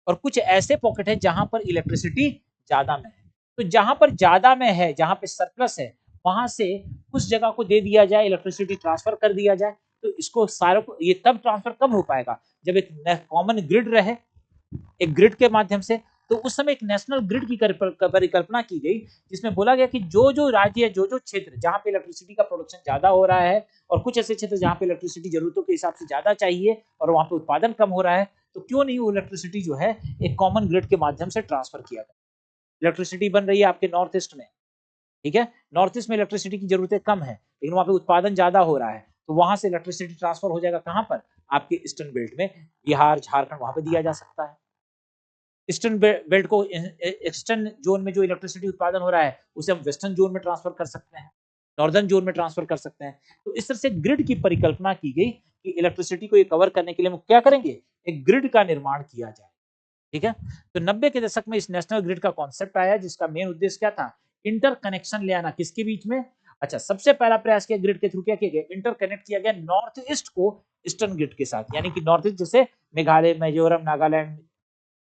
और कुछ ऐसे पॉकेट है जहां पर इलेक्ट्रिसिटी ज्यादा में है। तो जहां पर ज्यादा में है, जहां पे सरप्लस है, वहां से उस जगह को दे दिया जाए, इलेक्ट्रिसिटी ट्रांसफर कर दिया जाए। तो इसको सारों को, ये तब ट्रांसफर कब हो पाएगा जब एक कॉमन ग्रिड रहे, एक ग्रिड के माध्यम से। तो उस समय एक नेशनल ग्रिड की परिकल्पना की गई, जिसमें बोला गया कि जो जो राज्य, जो जो क्षेत्र जहां पे इलेक्ट्रिसिटी का प्रोडक्शन ज्यादा हो रहा है, और कुछ ऐसे क्षेत्र जहां पे इलेक्ट्रिसिटी जरूरतों के हिसाब से ज्यादा चाहिए और वहां पे उत्पादन कम हो रहा है, तो क्यों नहीं वो इलेक्ट्रिसिटी जो है एक कॉमन ग्रिड के माध्यम से ट्रांसफर किया जाए। इलेक्ट्रिसिटी बन रही है आपके नॉर्थ ईस्ट में, ठीक है, नॉर्थ ईस्ट में इलेक्ट्रिसिटी की जरूरतें कम है, लेकिन वहां पे उत्पादन ज्यादा हो रहा है, तो वहां से इलेक्ट्रिसिटी ट्रांसफर हो जाएगा कहां पर, आपके ईस्टर्न बेल्ट में, बिहार झारखंड, वहां पे दिया जा सकता है। ईस्टर्न बेल्ट को, ईस्टर्न जोन में जो इलेक्ट्रिसिटी उत्पादन हो रहा है उसे हम वेस्टर्न जोन में ट्रांसफर कर सकते हैं, नॉर्दर्न जोन में ट्रांसफर कर सकते हैं। तो इस तरह से ग्रिड की परिकल्पना की गई कि इलेक्ट्रिसिटी को ये कवर करने के लिए हम क्या करेंगे, एक ग्रिड का निर्माण किया जाए। ठीक है, तो 90 के दशक में इस नेशनल ग्रिड का कॉन्सेप्ट आया, जिसका मेन उद्देश्य क्या था, इंटर कनेक्शन ले आना, किसके बीच में। अच्छा, सबसे पहला प्रयास किया ग्रिड के थ्रू, क्या किया गया, इंटर कनेक्ट किया गया नॉर्थ ईस्ट को ईस्टर्न ग्रिड के साथ, यानी कि नॉर्थ ईस्ट जैसे मेघालय, मिजोरम, नागालैंड,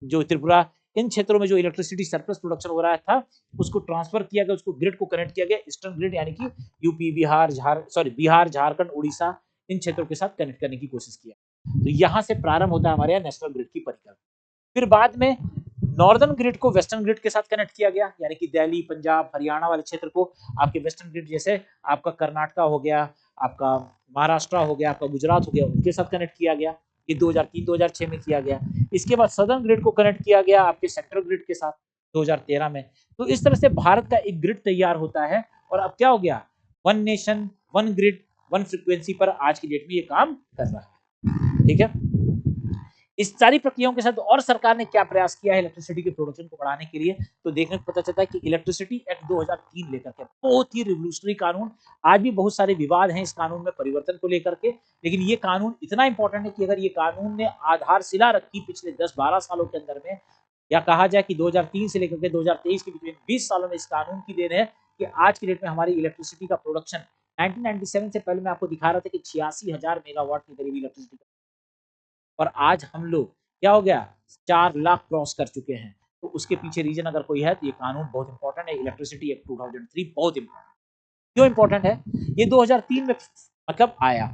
जो त्रिपुरा, इन क्षेत्रों में जो इलेक्ट्रिसिटी सरप्लस प्रोडक्शन हो रहा था उसको ट्रांसफर किया गया, उसको ग्रिड को कनेक्ट किया गया ईस्टर्न ग्रिड, यानी कि यूपी, बिहार, झारखंड, उड़ीसा, इन क्षेत्रों के साथ कनेक्ट करने की कोशिश किया। तो यहां से प्रारंभ होता है हमारे यहाँ नेशनल ग्रिड की परिकल्पना। फिर बाद में नॉर्दर्न ग्रिड को वेस्टर्न ग्रिड के साथ कनेक्ट किया गया, यानी कि दिल्ली, पंजाब, हरियाणा वाले क्षेत्र को आपके वेस्टर्न ग्रिड, जैसे आपका कर्नाटका हो गया, आपका महाराष्ट्र हो गया, आपका गुजरात हो गया, उनके साथ कनेक्ट किया गया। ये 2003-2006 में किया गया। इसके बाद सदर्न ग्रिड को कनेक्ट किया गया आपके सेंट्रल ग्रिड के साथ 2013 में। तो इस तरह से भारत का एक ग्रिड तैयार होता है, और अब क्या हो गया, one nation one grid one frequency पर आज की डेट में ये काम कर रहा है। ठीक है, इस सारी प्रक्रियाओं के साथ और सरकार ने क्या प्रयास किया है इलेक्ट्रिसिटी के प्रोडक्शन को बढ़ाने के लिए, तो देखने को पता चलता है कि इलेक्ट्रिसिटी एक्ट 2003 लेकर के, बहुत ही रिवोल्यूशनरी कानून। आज भी बहुत सारे विवाद हैं इस कानून में परिवर्तन को लेकर के, लेकिन ये कानून इतना इंपॉर्टेंट है कि अगर ये कानून ने आधारशिला रखी पिछले 10-12 सालों के अंदर में, या कहा जाए कि 2003 से लेकर के 2023 के बीच में 20 सालों में इस कानून की देन है कि आज की डेट में हमारी इलेक्ट्रिसिटी का प्रोडक्शन 1997 से पहले मैं आपको दिखा रहा था कि 86,000 मेगावाट के करीब इलेक्ट्रिसिटी, और आज हम लोग क्या हो गया, 4 लाख क्रॉस कर चुके हैं। तो उसके पीछे रीजन अगर कोई है तो ये कानून बहुत इंपॉर्टेंट है, इलेक्ट्रिसिटी एक्ट 2003 बहुत इंपॉर्टेंट। क्यों इंपॉर्टेंट है? ये 2003 में मतलब आया।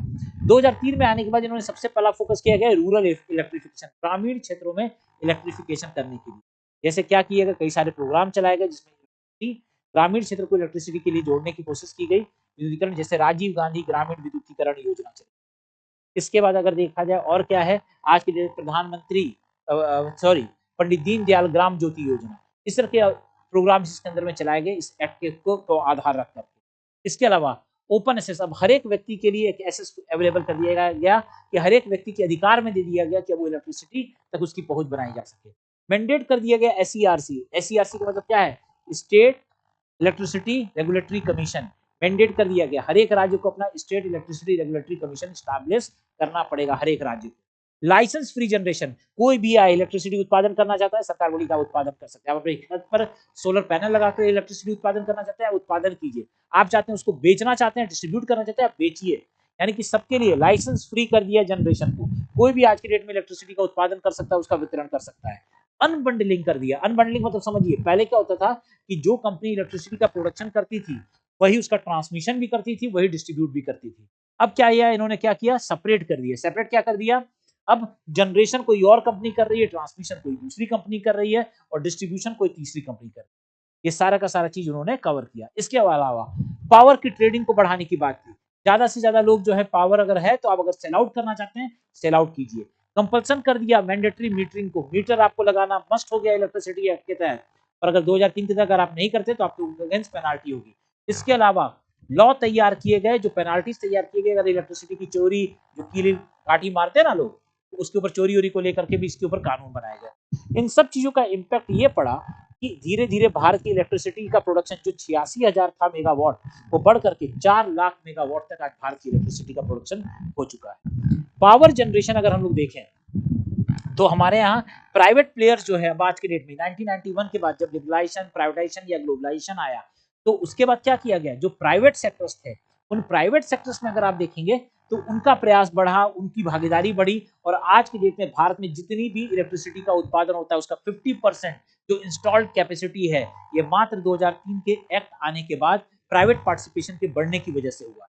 2003 में आने के बाद इन्होंने सबसे पहला फोकस किया गया रूरल इलेक्ट्रिफिकेशन, ग्रामीण क्षेत्रों में इलेक्ट्रिफिकेशन करने के लिए। जैसे क्या किया गया, कई सारे प्रोग्राम चलाए गए जिसमें ग्रामीण क्षेत्र को इलेक्ट्रिसिटी के लिए जोड़ने की कोशिश की गई। विद्युतीकरण, जैसे राजीव गांधी ग्रामीण विद्युतीकरण योजना चली। इसके बाद अगर देखा जाए और क्या है, आज के डेट प्रधानमंत्री पंडित दीनदयाल ग्राम ज्योति योजना, इस तरह के प्रोग्राम इसके अंदर में चलाए गए इस एक्ट को आधार रख करके। इसके अलावा ओपन एसेस, अब हर एक व्यक्ति के लिए एक एसेस अवेलेबल कर दिया गया कि हर एक व्यक्ति के अधिकार में दे दिया गया कि वो इलेक्ट्रिसिटी तक उसकी पहुंच बनाई जा सके। मैंडेट कर दिया गया एसईआरसी। एसईआरसी का मतलब क्या है? State electricity regulatory commission. Mandate कर दिया गया हर एक राज्य को अपना state electricity regulatory commission establish करना पड़ेगा हर एक राज्य को। लाइसेंस फ्री जनरेशन, कोई भी आए इलेक्ट्रिसिटी उत्पादन करना चाहता है, सरकार बोली का उत्पादन कर सकते हैं। आप अपने छत पर सोलर पैनल लगाकर इलेक्ट्रिसिटी उत्पादन करना चाहते हैं, उत्पादन कीजिए। आप चाहते हैं उसको बेचना चाहते हैं, डिस्ट्रीब्यूट करना चाहते हैं, आप बेचिए। यानी कि सबके लिए लाइसेंस फ्री कर दिया जनरेशन को। कोई भी आज की डेट में इलेक्ट्रिसिटी का उत्पादन कर सकता है, उसका वितरण कर सकता है। अनबंडलिंग कर दिया। अनबंडलिंग मतलब समझिए, पहले क्या होता था कि जो कंपनी इलेक्ट्रिसिटी का प्रोडक्शन करती थी वही उसका ट्रांसमिशन भी करती थी, वही डिस्ट्रीब्यूट भी करती थी। अब क्या किया इन्होंने, क्या किया, सेपरेट कर दिया। सेपरेट क्या कर दिया, अब जनरेशन कोई और कंपनी कर रही है, ट्रांसमिशन कोई दूसरी कंपनी कर रही है और डिस्ट्रीब्यूशन कोई तीसरी कंपनी कर रही है। ये सारा का सारा चीज उन्होंने कवर किया। इसके अलावा पावर की ट्रेडिंग को बढ़ाने की बात की। ज्यादा से ज्यादा लोग जो है पावर अगर है तो आप अगर सेल आउट करना चाहते हैं सेल आउट कीजिए। कंपल्सन कर दिया मैंडेटरी मीटरिंग को, मीटर आपको लगाना मस्ट हो गया इलेक्ट्रिसिटी एक्ट के तहत। पर अगर 2003 के तहत अगर आप नहीं करते तो आपको अगेंस्ट पेनाल्टी होगी। इसके अलावा लॉ तैयार किए गए, जो पेनाल्टीज तैयार किए गए अगर इलेक्ट्रिसिटी की चोरी, जो कीली काठी मारते हैं ना लोग, उसके ऊपर चोरी वोरी को लेकर के भी इसके ऊपर कानून बनाया गया। इन सब चीजों का इम्पैक्ट ये पड़ा कि धीरे धीरे भारत की इलेक्ट्रिसिटी का प्रोडक्शन जो 86,000 था मेगावाट, वो बढ़ करके 4 लाख मेगावाट तक आज भारत की इलेक्ट्रिसिटी का प्रोडक्शन हो चुका है। पावर जनरेशन अगर हम लोग देखें तो हमारे यहाँ प्राइवेट प्लेयर्स जो है आज के डेट में 1991 के बाद जब लिबरलाइजेशन, प्राइवेटाइजेशन या ग्लोबलाइजेशन आया, तो उसके बाद क्या किया गया, जो प्राइवेट सेक्टर्स थे उन प्राइवेट सेक्टर्स में अगर आप देखेंगे तो उनका प्रयास बढ़ा, उनकी भागीदारी बढ़ी और आज की डेट में भारत में जितनी भी इलेक्ट्रिसिटी का उत्पादन होता है उसका 50% जो इंस्टॉल्ड कैपेसिटी है, ये मात्र 2003 के एक्ट आने के बाद प्राइवेट पार्टिसिपेशन के बढ़ने की वजह से हुआ।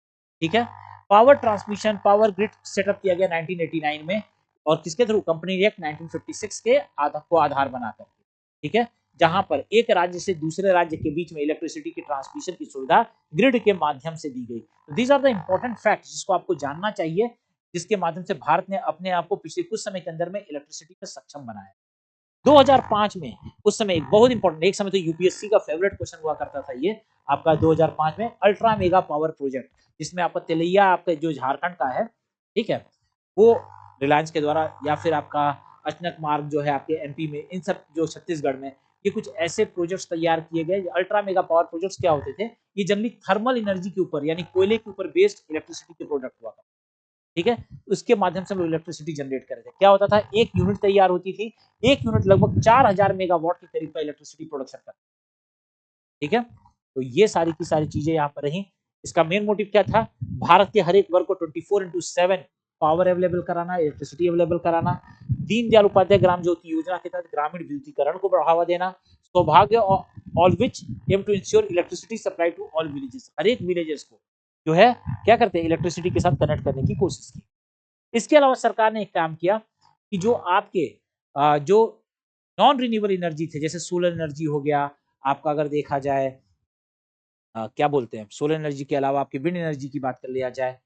ठीक है। Power transmission, power grid setup किया गया 1989 में और किसके थ्रू, कंपनी एक्ट 1956 के आधार बनाकर। ठीक है, जहां पर एक राज्य से दूसरे राज्य के बीच में इलेक्ट्रिसिटी की ट्रांसमिशन की सुविधा ग्रिड के माध्यम से दी गई। These are the important facts जिसको आपको जानना चाहिए, जिसके माध्यम से भारत ने अपने आप को पिछले कुछ समय के अंदर में इलेक्ट्रिसिटी में सक्षम बनाया। 2005 में उस समय एक बहुत इंपॉर्टेंट, एक समय तो यूपीएससी का फेवरेट क्वेश्चन हुआ करता था ये आपका 2005 में अल्ट्रा मेगा पावर प्रोजेक्ट, जिसमें आपका तिलैया आपका जो झारखंड का है, ठीक है, वो रिलायंस के द्वारा, या फिर आपका अचनक मार्ग जो है आपके एमपी में, इन सब जो छत्तीसगढ़ में ये कुछ ऐसे प्रोजेक्ट्स तैयार किए गए। अल्ट्रा मेगा पावर प्रोजेक्ट्स क्या होते थे, ये जनरली थर्मल एनर्जी के ऊपर यानी कोयले के ऊपर बेस्ड इलेक्ट्रिसिटी के प्रोडक्ट हुआ था। ठीक है, उसके माध्यम से हम लोग इलेक्ट्रिसिटी जनरेट कर रहे थे। क्या होता था, एक यूनिट तैयार होती थी, एक यूनिट लगभग 4000 मेगावाट के करीब का इलेक्ट्रिसिटी प्रोडक्शन करता। ठीक है, तो ये सारी की सारी चीजें यहाँ पर रही। इसका मेन मोटिव क्या था, भारत के हर एक वर्ग को 24/7 पावर अवेलेबल कराना, इलेक्ट्रिसिटी अवेलेबल कराना। दीनदयाल उपाध्याय ग्राम ज्योति योजना के तहत ग्रामीण विद्युतीकरण को बढ़ावा देना। Saubhagya all which aim to ensure electricity supply to all villages, हर एक विलेजेस को जो है क्या करते हैं, इलेक्ट्रिसिटी के साथ कनेक्ट करने की कोशिश की। इसके अलावा सरकार ने एक काम किया कि जो आपके जो नॉन रिन्यूएबल एनर्जी थे, जैसे सोलर एनर्जी हो गया आपका, अगर देखा जाए क्या बोलते हैं, सोलर एनर्जी के अलावा आपके विंड एनर्जी की बात कर लिया जाए,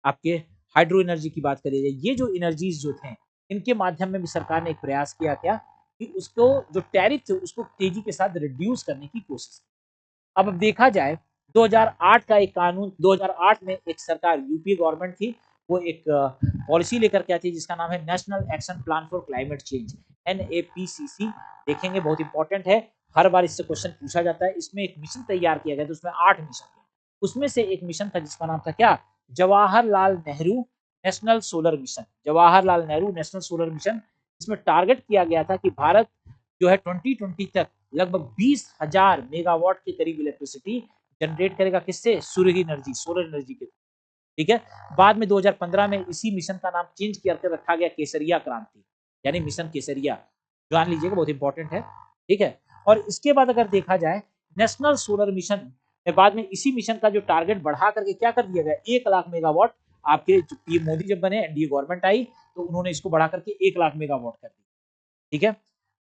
आपके हाइड्रो एनर्जी की बात कर लिया जाए, ये जो एनर्जीज जो थे इनके माध्यम में भी सरकार ने एक प्रयास किया क्या कि उसको जो टैरिफ थे उसको तेजी के साथ रिड्यूस करने की कोशिश की। अब देखा जाए 2008 का एक कानून, 2008 में एक सरकार यूपीए गवर्नमेंट थी, वो एक पॉलिसी लेकर के आती है जिसका नाम है national action plan for climate change, NAPCC। देखेंगे बहुत इंपॉर्टेंट है, हर बार इससे क्वेश्चन पूछा जाता है। इसमें एक मिशन तैयार किया गया था, उसमें 8 मिशन थे। उसमें से एक मिशन था जिसका नाम था क्या, Jawaharlal Nehru national solar mission. Jawaharlal Nehru national solar mission, इसमें टारगेट किया गया था कि भारत जो है 2020 तक लगभग 20,000 मेगावाट के करीब इलेक्ट्रिसिटी जनरेट करेगा। किससे, सूर्य की एनर्जी, सोलर एनर्जी के। ठीक है, बाद में 2015 में इसी मिशन का नाम चेंज करके रखा गया केसरिया क्रांति, यानी मिशन केसरिया, जान लीजिएगा बहुत इंपॉर्टेंट है। ठीक है, और इसके बाद अगर देखा जाए नेशनल सोलर मिशन फिर बाद में इसी मिशन का जो टारगेट बढ़ा करके क्या कर दिया गया, 1 लाख मेगावाट। आपके पीएम मोदी जब बने, एनडीए गवर्नमेंट आई, तो उन्होंने इसको बढ़ा करके 1 लाख मेगावाट कर दिया। ठीक है,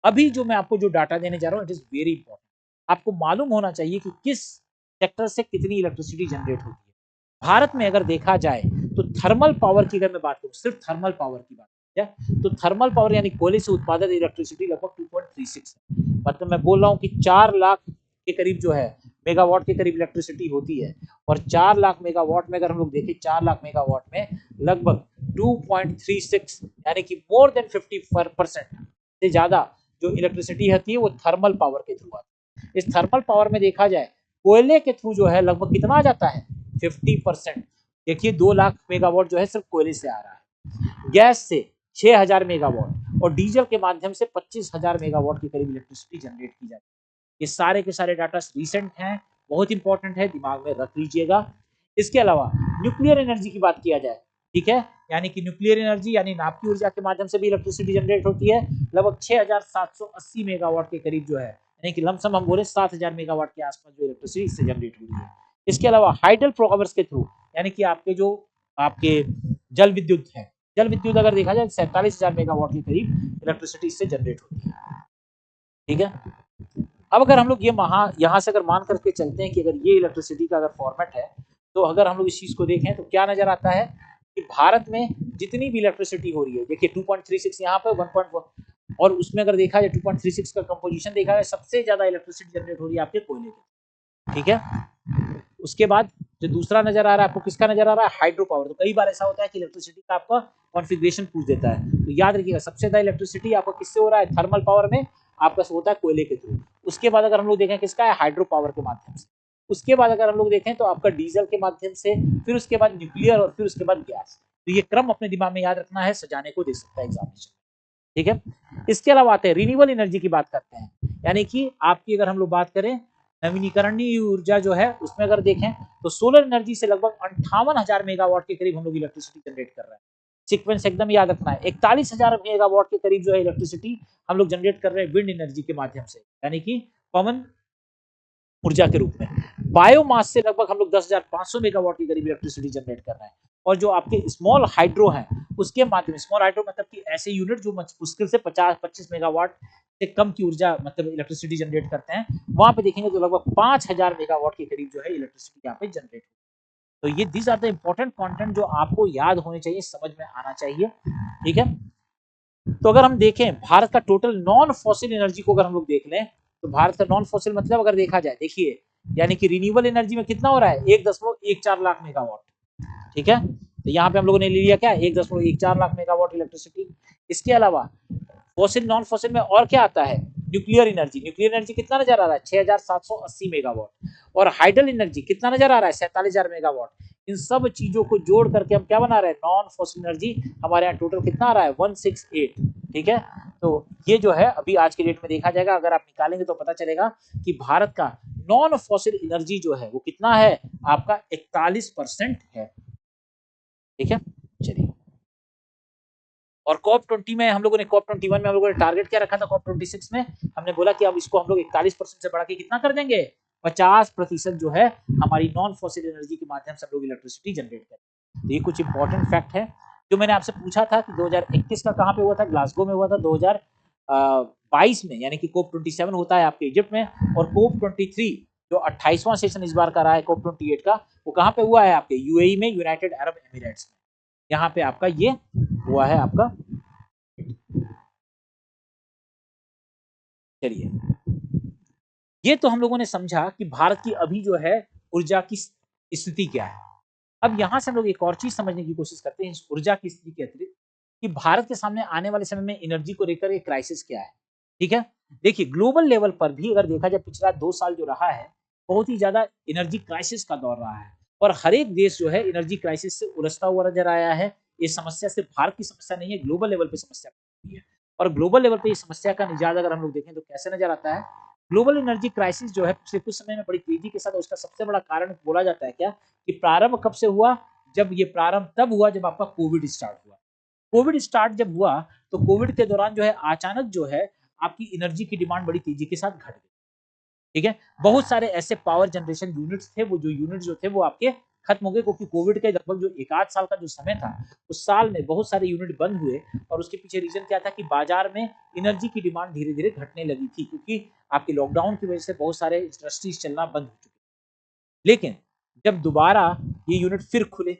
अभी जो मैं आपको जो डाटा देने जा रहा हूँ, इट इज वेरी इंपॉर्टेंट। आपको मालूम होना चाहिए कि किस सेक्टर से कितनी इलेक्ट्रिसिटी जनरेट होती है। भारत में अगर देखा जाए तो थर्मल पावर की अगर मैं बात करूं, सिर्फ थर्मल पावर की बात है, तो थर्मल पावर यानी कोयले से उत्पादित इलेक्ट्रिसिटी लगभग 2.36 है। मतलब मैं बोल रहा हूं कि 4 लाख के करीब जो है मेगावाट के करीब इलेक्ट्रिसिटी होती है। और 4 लाख मेगावाट में अगर हम लोग देखें, 4 लाख मेगावाट में लगभग 2.36 यानी कि मोर देन 50% से ज्यादा जो इलेक्ट्रिसिटी होती है वो थर्मल पावर के थ्रू आती है। इस थर्मल पावर में देखा जाए कोयले के थ्रू जो है लगभग कितना आ जाता है, 50%। देखिए 2 लाख मेगावाट जो है सिर्फ कोयले से आ रहा है, गैस से 6000 मेगावाट और डीजल के माध्यम से 25,000 मेगावाट के करीब इलेक्ट्रिसिटी जनरेट की जाती है। ये सारे के सारे डाटा रिसेंट हैं, बहुत इंपॉर्टेंट है, दिमाग में रख लीजिएगा। इसके अलावा न्यूक्लियर एनर्जी की बात किया जाए, ठीक है, यानी कि न्यूक्लियर एनर्जी यानी नाभ की ऊर्जा के माध्यम से भी इलेक्ट्रिसिटी जनरेट होती है। लगभग 6780 मेगावाट के करीब जो है, यानी कि लमसम हम बोले 7000 मेगावाट के आसपास जो इलेक्ट्रिसिटी इससे जनरेट हो रही है। इसके अलावा हाइडल पावर्स के थ्रू, यानी कि आपके जो आपके जल विद्युत है, जल विद्युत अगर देखा जाए 47,000 मेगावाट के करीब इलेक्ट्रिसिटी इससे जनरेट होती है। ठीक है, अब अगर हम लोग ये यहाँ से अगर मान करके चलते हैं कि अगर ये इलेक्ट्रिसिटी का अगर फॉर्मेट है, तो अगर हम लोग इस चीज को देखें तो क्या नजर आता है कि भारत में जितनी भी इलेक्ट्रिसिटी हो रही है, देखिए 2.36 यहाँ पे 1.1, और उसमें अगर देखा जाए 2.36 का कंपोजिशन देखा जाए, सबसे ज्यादा इलेक्ट्रिसिटी जनरेट हो रही है आपके कोयले की। ठीक है, उसके बाद जो दूसरा नजर आ रहा है आपको, किसका नजर आ रहा है, हाइड्रो पावर। तो कई बार ऐसा होता है कि इलेक्ट्रिसिटी का आपका कॉन्फ़िगरेशन पूछ देता है, तो याद रखिएगा सबसे ज्यादा इलेक्ट्रिसिटी आपका किससे हो रहा है, थर्मल पावर में आपका होता है कोयले के थ्रू। उसके बाद अगर हम लोग देखें किसका है, हाइड्रो पावर के माध्यम से। उसके बाद अगर हम लोग देखें तो आपका डीजल के माध्यम से, फिर उसके बाद न्यूक्लियर और फिर उसके बाद गैस। तो ये क्रम अपने दिमाग में याद रखना है, सजाने को दे सकता है एग्जामिनेशन। ठीक है, इसके अलावा आते हैं रिन्यूएबल एनर्जी की बात करते हैं, यानी कि आपकी अगर हम लोग बात करें नवीनीकरणीय ऊर्जा जो है, उसमें अगर देखें तो सोलर एनर्जी से लगभग 58,000 मेगावाट के करीब हम लोग इलेक्ट्रिसिटी जनरेट कर रहे हैं। सीक्वेंस एकदम याद रखना है, 41,000 मेगावाट के करीब जो है इलेक्ट्रिसिटी हम लोग जनरेट कर रहे हैं विंड एनर्जी के माध्यम से, यानी कि पवन ऊर्जा के रूप में। बायोमास से लगभग हम लोग 10,500 मेगावाट के करीब इलेक्ट्रिसिटी जनरेट कर रहे हैं। और जो आपके स्मॉल हाइड्रो हैं उसके माध्यम, स्मॉल हाइड्रो मतलब कि ऐसे यूनिट जो मुश्किल से 50-25 मेगावाट से कम की ऊर्जा मतलब इलेक्ट्रिसिटी जनरेट करते हैं, वहां पे देखेंगे तो लगभग 5,000 मेगावाट के करीब जो है इलेक्ट्रिसिटी यहाँ पे जनरेट। तो ये these are the important content जो आपको याद होने चाहिए, समझ में आना चाहिए। ठीक है, तो अगर हम देखें भारत का टोटल नॉन फॉसिल एनर्जी को अगर हम लोग देख लें, तो भारत का नॉन फॉसिल मतलब अगर देखा जाए, देखिए यानी कि रिन्यूएबल एनर्जी में कितना हो रहा है, 1.14 लाख मेगावाट। ठीक है, तो यहाँ पे हम लोगों ने ले लिया क्या, 1.14 लाख मेगावाट इलेक्ट्रिसिटी। इसके अलावा फॉसिल नॉन फॉसिल में और क्या आता है, न्यूक्लियर एनर्जी। न्यूक्लियर एनर्जी कितना नजर आ रहा है, 6,780 मेगावाट। और हाइडल एनर्जी कितना नजर आ रहा है, 47,000 मेगावाट। इन सब चीजों को जोड़ करके हम क्या बना रहे हैं, नॉन फॉसिल एनर्जी हमारे यहाँ टोटल कितना आ रहा है, 168। ठीक है, तो ये जो है अभी आज के डेट में देखा जाएगा, अगर आप निकालेंगे तो पता चलेगा कि भारत का नॉन फॉसिल एनर्जी जो है वो कितना है, आपका 41% है। ठीक है, चलिए, और कॉप 20 में हम लोगों ने, कॉप 21 में हम लोगों ने टारगेट क्या रखा था, कॉप 26 में हमने बोला कि अब इसको हम लोग 41% से बढ़ा के कितना कर देंगे, 50% जो है हमारी नॉन फॉसिल एनर्जी के माध्यम से हम लोग इलेक्ट्रिसिटी जनरेट करें। तो ये कुछ इंपॉर्टेंट फैक्ट है जो मैंने आपसे पूछा था कि 2021 का कहाँ पे हुआ था, ग्लासगो में हुआ था। 2022 में यानी कि कोप 27 होता है आपके इजिप्ट में, और कोप 23 जो 28वां सेशन इस बार का रहा है कोप 28 का, वो कहाँ पे हुआ है, आपके यूएई में, यूनाइटेड अरब एमिरेट्स में। यहाँ पे आपका ये हुआ है आपका। चलिए, ये तो हम लोगों ने समझा कि भारत की अभी जो है ऊर्जा की स्थिति क्या है। अब यहां से हम लोग एक और चीज समझने की कोशिश करते हैं इस ऊर्जा की स्थिति के अतिरिक्त, कि भारत के सामने आने वाले समय में एनर्जी को लेकर एक क्राइसिस क्या है। ठीक है, देखिए ग्लोबल लेवल पर भी अगर देखा जाए पिछला 2 साल जो रहा है, बहुत ही ज्यादा एनर्जी क्राइसिस का दौर रहा है। और हर एक देश जो है एनर्जी क्राइसिस से उलझता हुआ नजर आया है। ये समस्या सिर्फ भारत की समस्या नहीं है, ग्लोबल लेवल पे समस्या है। और ग्लोबल लेवल पे ये समस्या का निजात अगर हम लोग देखें तो कैसे नजर आता है, ग्लोबल एनर्जी क्राइसिस जो है पिछले कुछ समय में बड़ी तेजी के साथ, उसका सबसे बड़ा कारण बोला जाता है क्या, कि प्रारंभ कब से हुआ, जब ये प्रारंभ तब हुआ जब आपका कोविड स्टार्ट हुआ। कोविड स्टार्ट जब हुआ तो कोविड के दौरान जो है अचानक जो है आपकी एनर्जी की डिमांड बड़ी तेजी के साथ घट गई। ठीक है। बहुत सारे ऐसे पावर जनरेशन यूनिट्स थे, वो जो यूनिट जो थे वो आपके खत्म हो गए, क्योंकि कोविड के लगभग जो 1 आध साल का जो समय था, उस साल में बहुत सारे यूनिट बंद हुए और उसके पीछे रीज़न क्या था कि बाजार में एनर्जी की डिमांड धीरे-धीरे घटने लगी थी, क्योंकि आपके लॉकडाउन की वजह से बहुत सारे इंडस्ट्रीज़ चलना बंद हो चुके। लेकिन जब दोबारा ये यूनिट फिर खुले,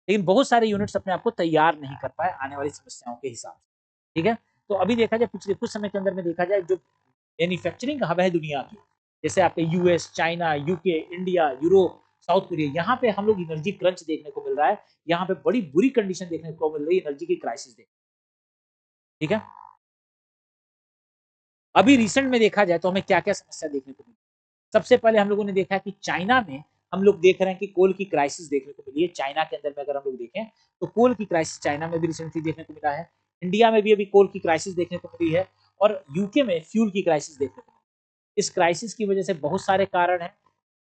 लेकिन बहुत सारे यूनिट्स अपने आप को तैयार नहीं कर पाए आने वाली समस्याओं के हिसाब से, ठीक है? तो अभी देखा जाए पिछले कुछ समय के अंदर में देखा जाए जो मैन्युफैक्चरिंग हब है दुनिया की, जैसे आपके US, China, UK, India, Europe, south Korea, यहाँ पे हम लोग एनर्जी क्रंच देखने को मिल रहा है। यहाँ पे बड़ी बुरी कंडीशन देखने को मिल रही है, एनर्जी की क्राइसिस देख, ठीक है? अभी रिसेंट में देखा जाए तो हमें क्या-क्या समस्या देखने को मिली। सबसे पहले हम लोगों ने देखा है कि चाइना में हम लोग देख रहे हैं कि कोल की क्राइसिस देखने को मिली है। चाइना के अंदर में अगर हम लोग देखें तो कोल की क्राइसिस चाइना में भी रिसेंटली देखने को मिला है। इंडिया में भी अभी कोल की क्राइसिस देखने को मिली है और यूके में फ्यूल की क्राइसिस देखने को मिली है। इस क्राइसिस की वजह से बहुत सारे कारण हैं।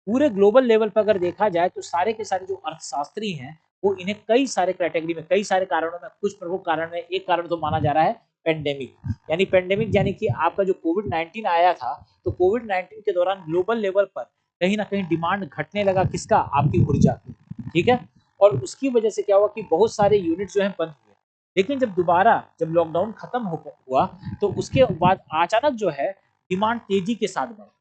पूरे ग्लोबल लेवल पर अगर देखा जाए तो सारे के सारे जो अर्थशास्त्री हैं, वो इन्हें कई सारे कैटेगरी में, कई सारे कारणों में, कुछ प्रमुख कारण में एक कारण तो माना जा रहा है पेंडेमिक। पेंडेमिक यानी कि आपका जो कोविड-19 आया था, तो कोविड-19 के दौरान ग्लोबल लेवल पर कहीं न कहीं डिमांड घटने लगा किसका? आपकी ऊर्जा की, ठीक है? और उसकी वजह से क्या हुआ कि बहुत सारे यूनिट जो हैं बंद हुए। लेकिन जब दोबारा जब लॉकडाउन खत्म हो हुआ, तो उसके बाद अचानक जो है डिमांड तेज़ी के साथ बढ़ा।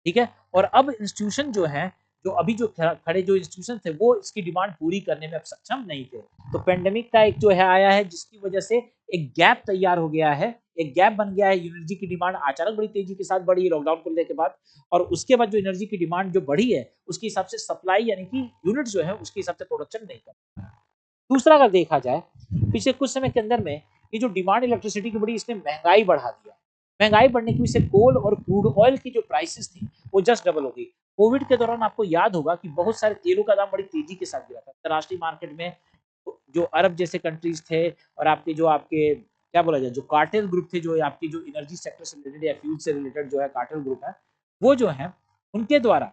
ठीक है? और अब इंस्टीट्यूशन जो हैं, जो अभी जो खड़े जो इंस्टीट्यूशन थे, वो इसकी डिमांड पूरी करने में अब सक्षम नहीं थे। तो पैंडेमिक का एक जो है आया है, जिसकी वजह से एक गैप तैयार हो गया है, एक गैप बन गया है, एनर्जी की डिमांड अचानक बड़ी तेज़ी के साथ बढ़ी है लॉकडाउन खुलने के बाद और उसके बाद जो एनर्जी की डिमांड जो बढ़ी है, उसके हिसाब से सप्लाई यानी कि यूनिट जो है, उसके हिसाब से प्रोडक्शन नहीं कर पा रहा है। दूसरा अगर देखा जाए, पिछले कुछ समय के अंदर में ये जो डिमांड इलेक्ट्रिसिटी की बढ़ी, इसने महँगाई बढ़ा दिया। महँगाई बढ़ने की वजह से कोल और क्रूड ऑयल की जो प्राइसेज़ थी, वो जस्ट डबल हो गई। कोविड के दौरान आपको याद होगा कि बहुत सारे तेलों का दाम बड़ी तेज़ी के साथ गिरा था। अंतर्राष्ट्रीय मार्केट में जो अरब जैसे कंट्रीज़ थे और आपके जो आपके क्या बोला जाए, जो कार्टेल ग्रुप थे, जो आपकी जो एनर्जी सेक्टर से रिलेटेड या फ्यूल से रिलेटेड जो है कार्टेल ग्रुप है, वो जो हैं, उनके द्वारा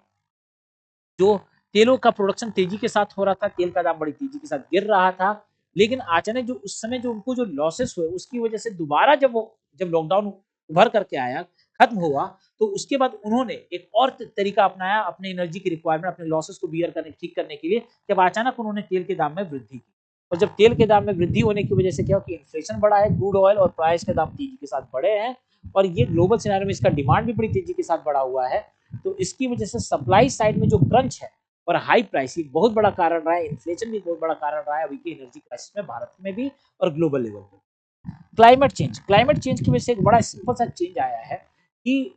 जो तेलों का प्रोडक्शन तेजी के साथ हो रहा था, तेल का दाम बड़ी तेजी के साथ गिर रहा था, लेकिन अचानक जो उस समय जो उनको जो लॉसेस हुए, उसकी वजह से दोबारा जब लॉकडाउन उभर करके आया, खत्म हुआ, तो उसके बाद उन्होंने एक और तरीका अपनाया अपने एनर्जी की रिक्वायरमेंट, अपने लॉसेस को बियर करने ठीक करने के लिए, जब अचानक उन्होंने तेल के दाम में वृद्धि की। और जब तेल के दाम में वृद्धि होने की वजह से क्या हुआ कि इन्फ्लेशन बढ़ा है, क्रूड ऑयल और प्राइस के दाम तेजी के साथ बढ़े हैं और ये ग्लोबल सिनेरियो में इसका डिमांड भी बड़ी तेजी के साथ बढ़ा हुआ है। तो इसकी वजह से सप्लाई साइड में जो क्रंच है और हाई प्राइस, ये बहुत बड़ा कारण रहा है, इन्फ्लेशन भी बहुत बड़ा कारण रहा है अभी की एनर्जी क्राइसिस में, भारत में भी और ग्लोबल लेवल पे। क्लाइमेट चेंज की वजह से एक बड़ा सिंपल सा चेंज आया है कि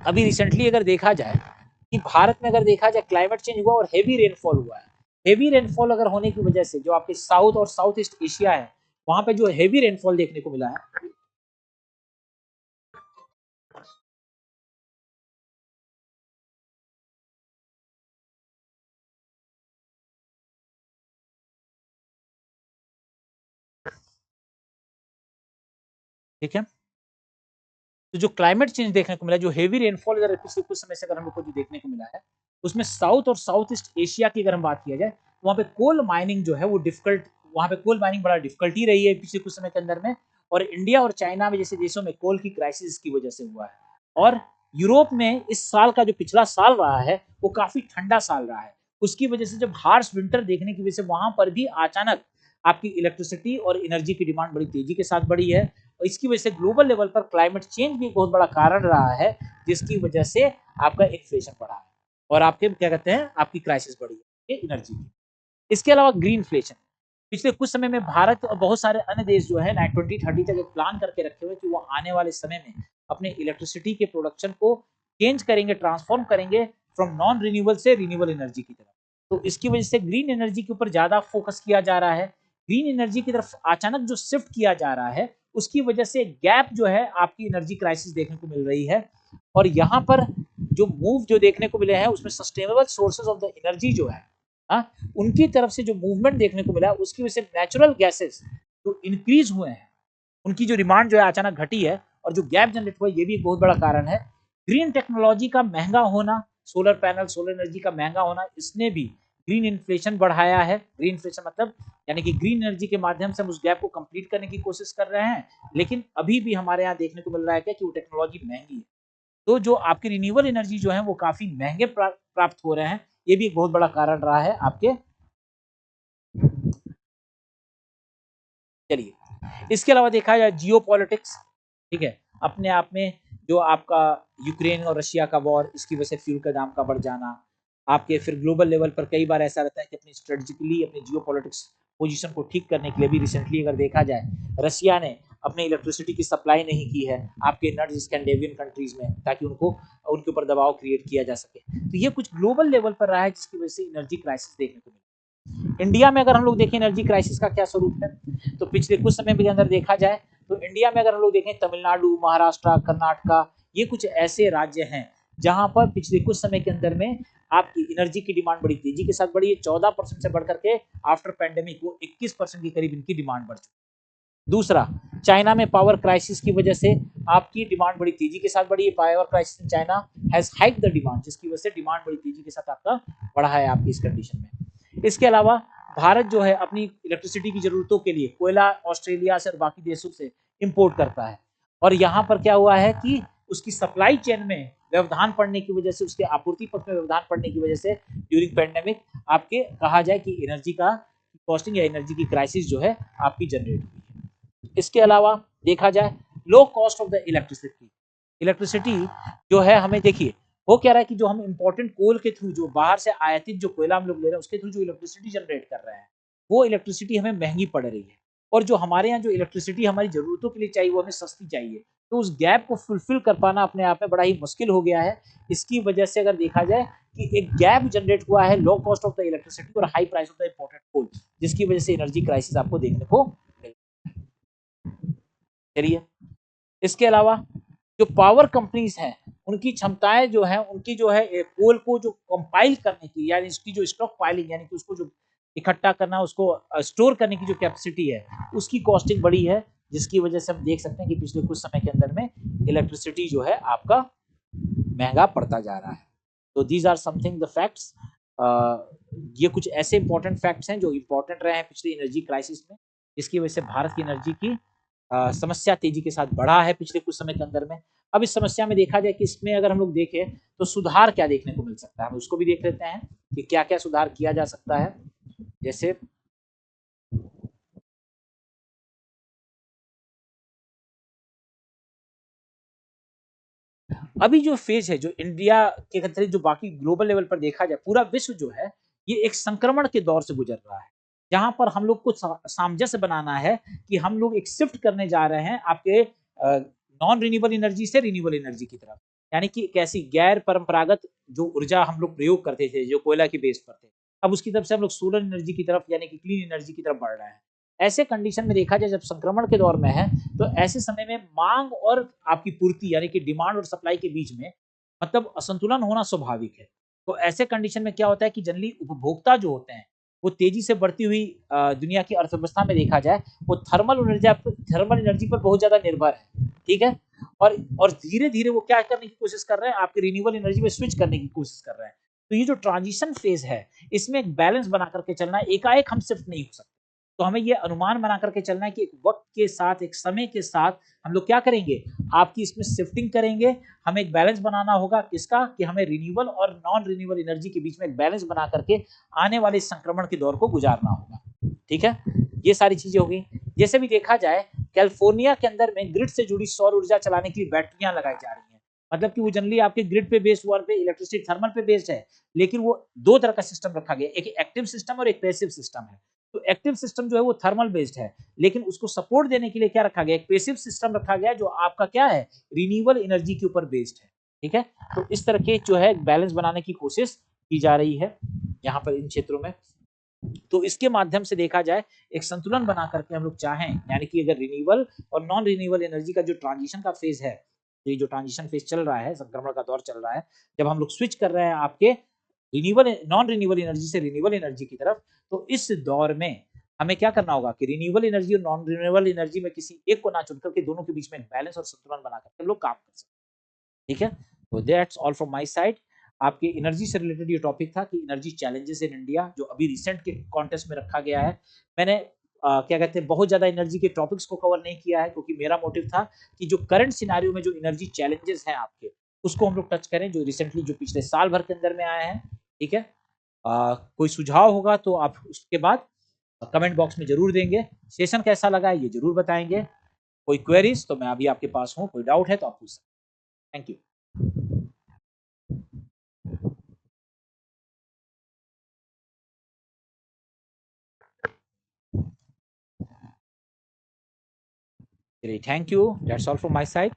अभी रिसेंटली अगर देखा जाए कि भारत में अगर देखा जाए क्लाइमेट चेंज हुआ और हेवी रेनफॉल हुआ है। हेवी रेनफॉल अगर होने की वजह से जो आपके साउथ और साउथ ईस्ट एशिया है, वहां पे जो हेवी रेनफॉल देखने को मिला है, ठीक है? तो जो क्लाइमेट चेंज देखने को मिला, जो हेवी रेनफॉल अगर पिछले कुछ समय से अगर हम लोग को जो देखने को मिला है, उसमें साउथ और साउथ ईस्ट एशिया की अगर हम बात किया जाए, तो वहाँ पे कोल माइनिंग जो है वो डिफिकल्ट, वहाँ पे कोल माइनिंग बड़ा डिफिकल्टी रही है पिछले कुछ समय के अंदर में और इंडिया और चाइना में जैसे देशों में कोल की क्राइसिस की वजह से हुआ है। और यूरोप में इस साल का जो पिछला साल रहा है, वो काफ़ी ठंडा साल रहा है। उसकी वजह से जब हार्श विंटर देखने की वजह से वहाँ पर भी अचानक आपकी इलेक्ट्रिसिटी और एनर्जी की डिमांड बड़ी तेज़ी के साथ बढ़ी है। और इसकी वजह से ग्लोबल लेवल पर क्लाइमेट चेंज भी एक बहुत बड़ा कारण रहा है, जिसकी वजह से आपका इन्फ्लेशन बढ़ा है और आपके क्या कहते हैं, आपकी क्राइसिस बढ़ी है एनर्जी की। इसके अलावा ग्रीन इन्फ्लेशन, पिछले कुछ समय में भारत और बहुत सारे अन्य देश जो है ना 2030 तक एक प्लान करके रखे हुए कि वो आने वाले समय में अपने इलेक्ट्रिसिटी के प्रोडक्शन को चेंज करेंगे, ट्रांसफॉर्म करेंगे फ्रॉम नॉन रिन्यूएबल से रिन्यूएबल एनर्जी की तरफ। तो इसकी वजह से ग्रीन एनर्जी के ऊपर ज़्यादा फोकस किया जा रहा है। ग्रीन एनर्जी की तरफ अचानक जो शिफ्ट किया जा रहा है, उसकी वजह से गैप जो है आपकी एनर्जी क्राइसिस देखने को मिल रही है और यहाँ पर जो मूव जो देखने को मिले हैं, उसमें sustainable sources of the energy जो है, हाँ, उनकी तरफ से जो मूवमेंट देखने को मिला, उसकी वजह से नेचुरल गैसेस जो इंक्रीज हुए हैं, उनकी जो डिमांड जो है अचानक घटी है और जो गैप जनरेट हुआ है, ये भी एक बहुत बड़ा कारण है। ग्रीन टेक्नोलॉजी का महंगा होना, सोलर पैनल, सोलर एनर्जी का महंगा होना, इसने भी ग्रीन इन्फ्लेशन बढ़ाया है। ग्रीन इन्फ्लेशन मतलब यानी कि ग्रीन एनर्जी के माध्यम से हम उस गैप को कंप्लीट करने की कोशिश कर रहे हैं, लेकिन अभी भी हमारे यहाँ देखने को मिल रहा है क्या कि वो टेक्नोलॉजी महंगी है। तो जो आपके रिन्यूएबल एनर्जी जो है वो काफी महंगे प्राप्त हो रहे हैं, ये भी एक बहुत बड़ा कारण रहा है आपके। चलिए, इसके अलावा देखा जाए जियो पॉलिटिक्स, ठीक है, अपने आप में जो आपका यूक्रेन और रशिया का वॉर, इसकी वजह से फ्यूल का दाम का बढ़ जाना, आपके फिर ग्लोबल लेवल पर कई बार ऐसा रहता है कि अपनी स्ट्रेटेजिकली अपनी जियो पॉलिटिक्स पोजिशन को ठीक करने के लिए भी रिसेंटली अगर देखा जाए, रशिया ने अपने इलेक्ट्रिसिटी की सप्लाई नहीं की है आपके नॉर्थ स्कैंडिनेवियन कंट्रीज में, ताकि उनको उनके ऊपर दबाव क्रिएट किया जा सके। तो ये कुछ ग्लोबल लेवल पर रहा है जिसकी वजह से एनर्जी क्राइसिस देखने को मिला। इंडिया में अगर हम लोग देखें एनर्जी क्राइसिस का क्या स्वरूप है, तो पिछले कुछ समय के अंदर देखा जाए तो इंडिया में अगर हम लोग देखें तमिलनाडु, महाराष्ट्र, कर्नाटका, ये कुछ ऐसे राज्य हैं जहां पर पिछले कुछ समय के अंदर में आपकी एनर्जी की डिमांड बड़ी तेजी के साथ बढ़ी है। 14% से बढ़कर के आफ्टर पैंडेमिक वो 21% के करीब इनकी डिमांड बढ़ चुकी है। दूसरा, चाइना में पावर क्राइसिस की वजह से आपकी डिमांड बड़ी तेजी के साथ बढ़ी है। Power crisis in China has hike the demand, जिसकी वजह से डिमांड बड़ी तेजी के साथ आपका बढ़ा है आपकी इस कंडीशन में। इसके अलावा भारत जो है अपनी इलेक्ट्रिसिटी की जरूरतों के लिए कोयला ऑस्ट्रेलिया से और बाकी देशों से इंपोर्ट करता है, और यहाँ पर क्या हुआ है कि उसकी सप्लाई चेन में व्यवधान पड़ने की वजह से, उसके आपूर्ति पक्ष में व्यवधान पड़ने की वजह से ड्यूरिंग पैंडेमिक आपके कहा जाए कि एनर्जी का कॉस्टिंग या एनर्जी की क्राइसिस जो है आपकी जनरेट हुई है। इसके अलावा देखा जाए लो cost of the electricity, electricity जो है हमें देखिए वो कह रहा है कि जो हम इंपॉर्टेंट कोल के थ्रू जो बाहर से आयातित जो कोयला हम लोग ले रहे हैं उसके थ्रू जो इलेक्ट्रिसिटी जनरेट कर रहे हैं वो इलेक्ट्रिसिटी हमें महंगी पड़ रही है, और जो हमारे यहाँ जो इलेक्ट्रिसिटी हमारी जरूरतों के लिए चाहिए वो हमें सस्ती चाहिए। तो उस गैप को फुलफिल कर पाना अपने आप में बड़ा ही मुश्किल हो गया है। इसकी वजह से अगर देखा जाए कि एक गैप जनरेट हुआ है low cost of the electricity और high price of the imported coal, जिसकी वजह से एनर्जी क्राइसिस आपको देखने को मिल। चलिए, इसके अलावा जो पावर कंपनीज हैं उनकी क्षमताएं जो है उनकी जो है कोल को जो कंपाइल करने की, यानी इसकी जो स्टॉक पाइलिंग यानी कि उसको जो इकट्ठा करना, उसको स्टोर करने की जो कैपेसिटी है उसकी कॉस्टिंग बड़ी है, जिसकी वजह से हम देख सकते हैं कि पिछले कुछ समय के अंदर में इलेक्ट्रिसिटी जो है आपका महंगा पड़ता जा रहा है। तो these are something the facts, ये कुछ ऐसे इंपॉर्टेंट फैक्ट्स हैं जो इंपॉर्टेंट रहे हैं पिछली एनर्जी क्राइसिस में, जिसकी वजह से भारत की एनर्जी की समस्या तेजी के साथ बढ़ा है पिछले कुछ समय के अंदर में। अब इस समस्या में देखा जाए कि इसमें अगर हम लोग देखें तो सुधार क्या देखने को मिल सकता है, हम उसको भी देख लेते हैं कि क्या क्या सुधार किया जा सकता है। जैसे अभी जो फेज है, जो इंडिया के अंदर जो बाकी ग्लोबल लेवल पर देखा जाए, पूरा विश्व जो है ये एक संक्रमण के दौर से गुजर रहा है, जहां पर हम लोग को सामंजस्य बनाना है कि हम लोग एक शिफ्ट करने जा रहे हैं आपके नॉन रिन्यूएबल एनर्जी से रिन्यूएबल एनर्जी की तरफ। यानी कि कैसी गैर परंपरागत जो ऊर्जा हम लोग प्रयोग करते थे जो कोयला की बेस पर थे, अब उसकी तरफ से हम लोग सोलर एनर्जी की तरफ यानी कि क्लीन एनर्जी की तरफ बढ़ रहे हैं। ऐसे कंडीशन में देखा जाए जब संक्रमण के दौर में है, तो ऐसे समय में मांग और आपकी पूर्ति यानी कि डिमांड और सप्लाई के बीच में मतलब असंतुलन होना स्वाभाविक है। तो ऐसे कंडीशन में क्या होता है कि जनरली उपभोक्ता जो होते हैं वो तेजी से बढ़ती हुई दुनिया की अर्थव्यवस्था में देखा जाए वो थर्मल एनर्जी पर बहुत ज्यादा निर्भर है, ठीक है। और धीरे धीरे वो क्या करने की कोशिश कर रहे हैं, आपके रिन्यूएबल एनर्जी में स्विच करने की कोशिश कर रहे हैं। तो ये जो ट्रांजिशन फेज है इसमें एक बैलेंस बना करके चलना है, एकाएक हम शिफ्ट नहीं हो सकते। तो हमें ये अनुमान बना करके चलना है कि एक वक्त के साथ, एक समय के साथ हम लोग क्या करेंगे, आपकी इसमें शिफ्टिंग करेंगे। हमें एक बैलेंस बनाना होगा किसका, कि हमें रिन्यूएबल और नॉन रिन्यूएबल एनर्जी के बीच में एक बैलेंस बना करके आने वाले संक्रमण के दौर को गुजारना होगा, ठीक है। ये सारी चीजें हो गई। जैसे भी देखा जाए कैलिफोर्निया के अंदर में ग्रिड से जुड़ी सौर ऊर्जा चलाने के लिए बैटरियां लगाई जा रही हैं। मतलब कि वो जनरली आपके ग्रिड पे बेस्ड, वन पे इलेक्ट्रिसिटी थर्मल पे बेस्ड है, लेकिन वो दो तरह का सिस्टम रखा गया, एक एक्टिव सिस्टम और एक पैसिव सिस्टम है। तो एक्टिव सिस्टम जो है वो थर्मल बेस्ड है, लेकिन उसको सपोर्ट देने के लिए क्या रखा गया, एक पैसिव सिस्टम रखा गया जो आपका क्या है, रिन्यूएबल एनर्जी के ऊपर बेस्ड है, ठीक है। तो इस तरह के जो है बैलेंस बनाने की कोशिश की जा रही है यहाँ पर इन क्षेत्रों में। तो इसके माध्यम से देखा जाए एक संतुलन बना करके हम लोग चाहें, यानी कि अगर रिन्यूएबल और नॉन रिन्यूएबल एनर्जी का जो ट्रांजिशन का फेज है, ये जो ट्रांजिशन फेज चल रहा है, संक्रमण का दौर चल रहा है, जब हम लोग स्विच कर रहे हैं आपके रिन्यूएबल नॉन रिन्यूएबल एनर्जी से रिन्यूएबल एनर्जी की तरफ, तो इस दौर में हमें क्या करना होगा कि रिन्यूएबल एनर्जी और नॉन रिन्यूएबल एनर्जी में किसी एक को ना चुन करके दोनों के बीच में एक बैलेंस और संतुलन बना करके हम लोग काम कर सकते हैं, ठीक है। तो that's all from my side. आपके एनर्जी से रिलेटेड ये टॉपिक था कि एनर्जी चैलेंजेस इन इंडिया, जो अभी रिसेंट के कॉन्टेस्ट में रखा गया है। मैंने क्या कहते हैं बहुत ज्यादा एनर्जी के टॉपिक्स को कवर नहीं किया है, क्योंकि मेरा मोटिव था कि जो करंट सिनारियो में जो एनर्जी चैलेंजेस हैं आपके, उसको हम लोग टच करें, जो रिसेंटली जो पिछले साल भर के अंदर में आए हैं। ठीक है, कोई सुझाव होगा तो आप उसके बाद कमेंट बॉक्स में जरूर देंगे। सेशन कैसा लगा है ये जरूर बताएंगे। कोई क्वेरीज तो मैं अभी आपके पास हूँ, कोई डाउट है तो आप पूछ सकते। Thank you. Great, thank you. That's all from my side.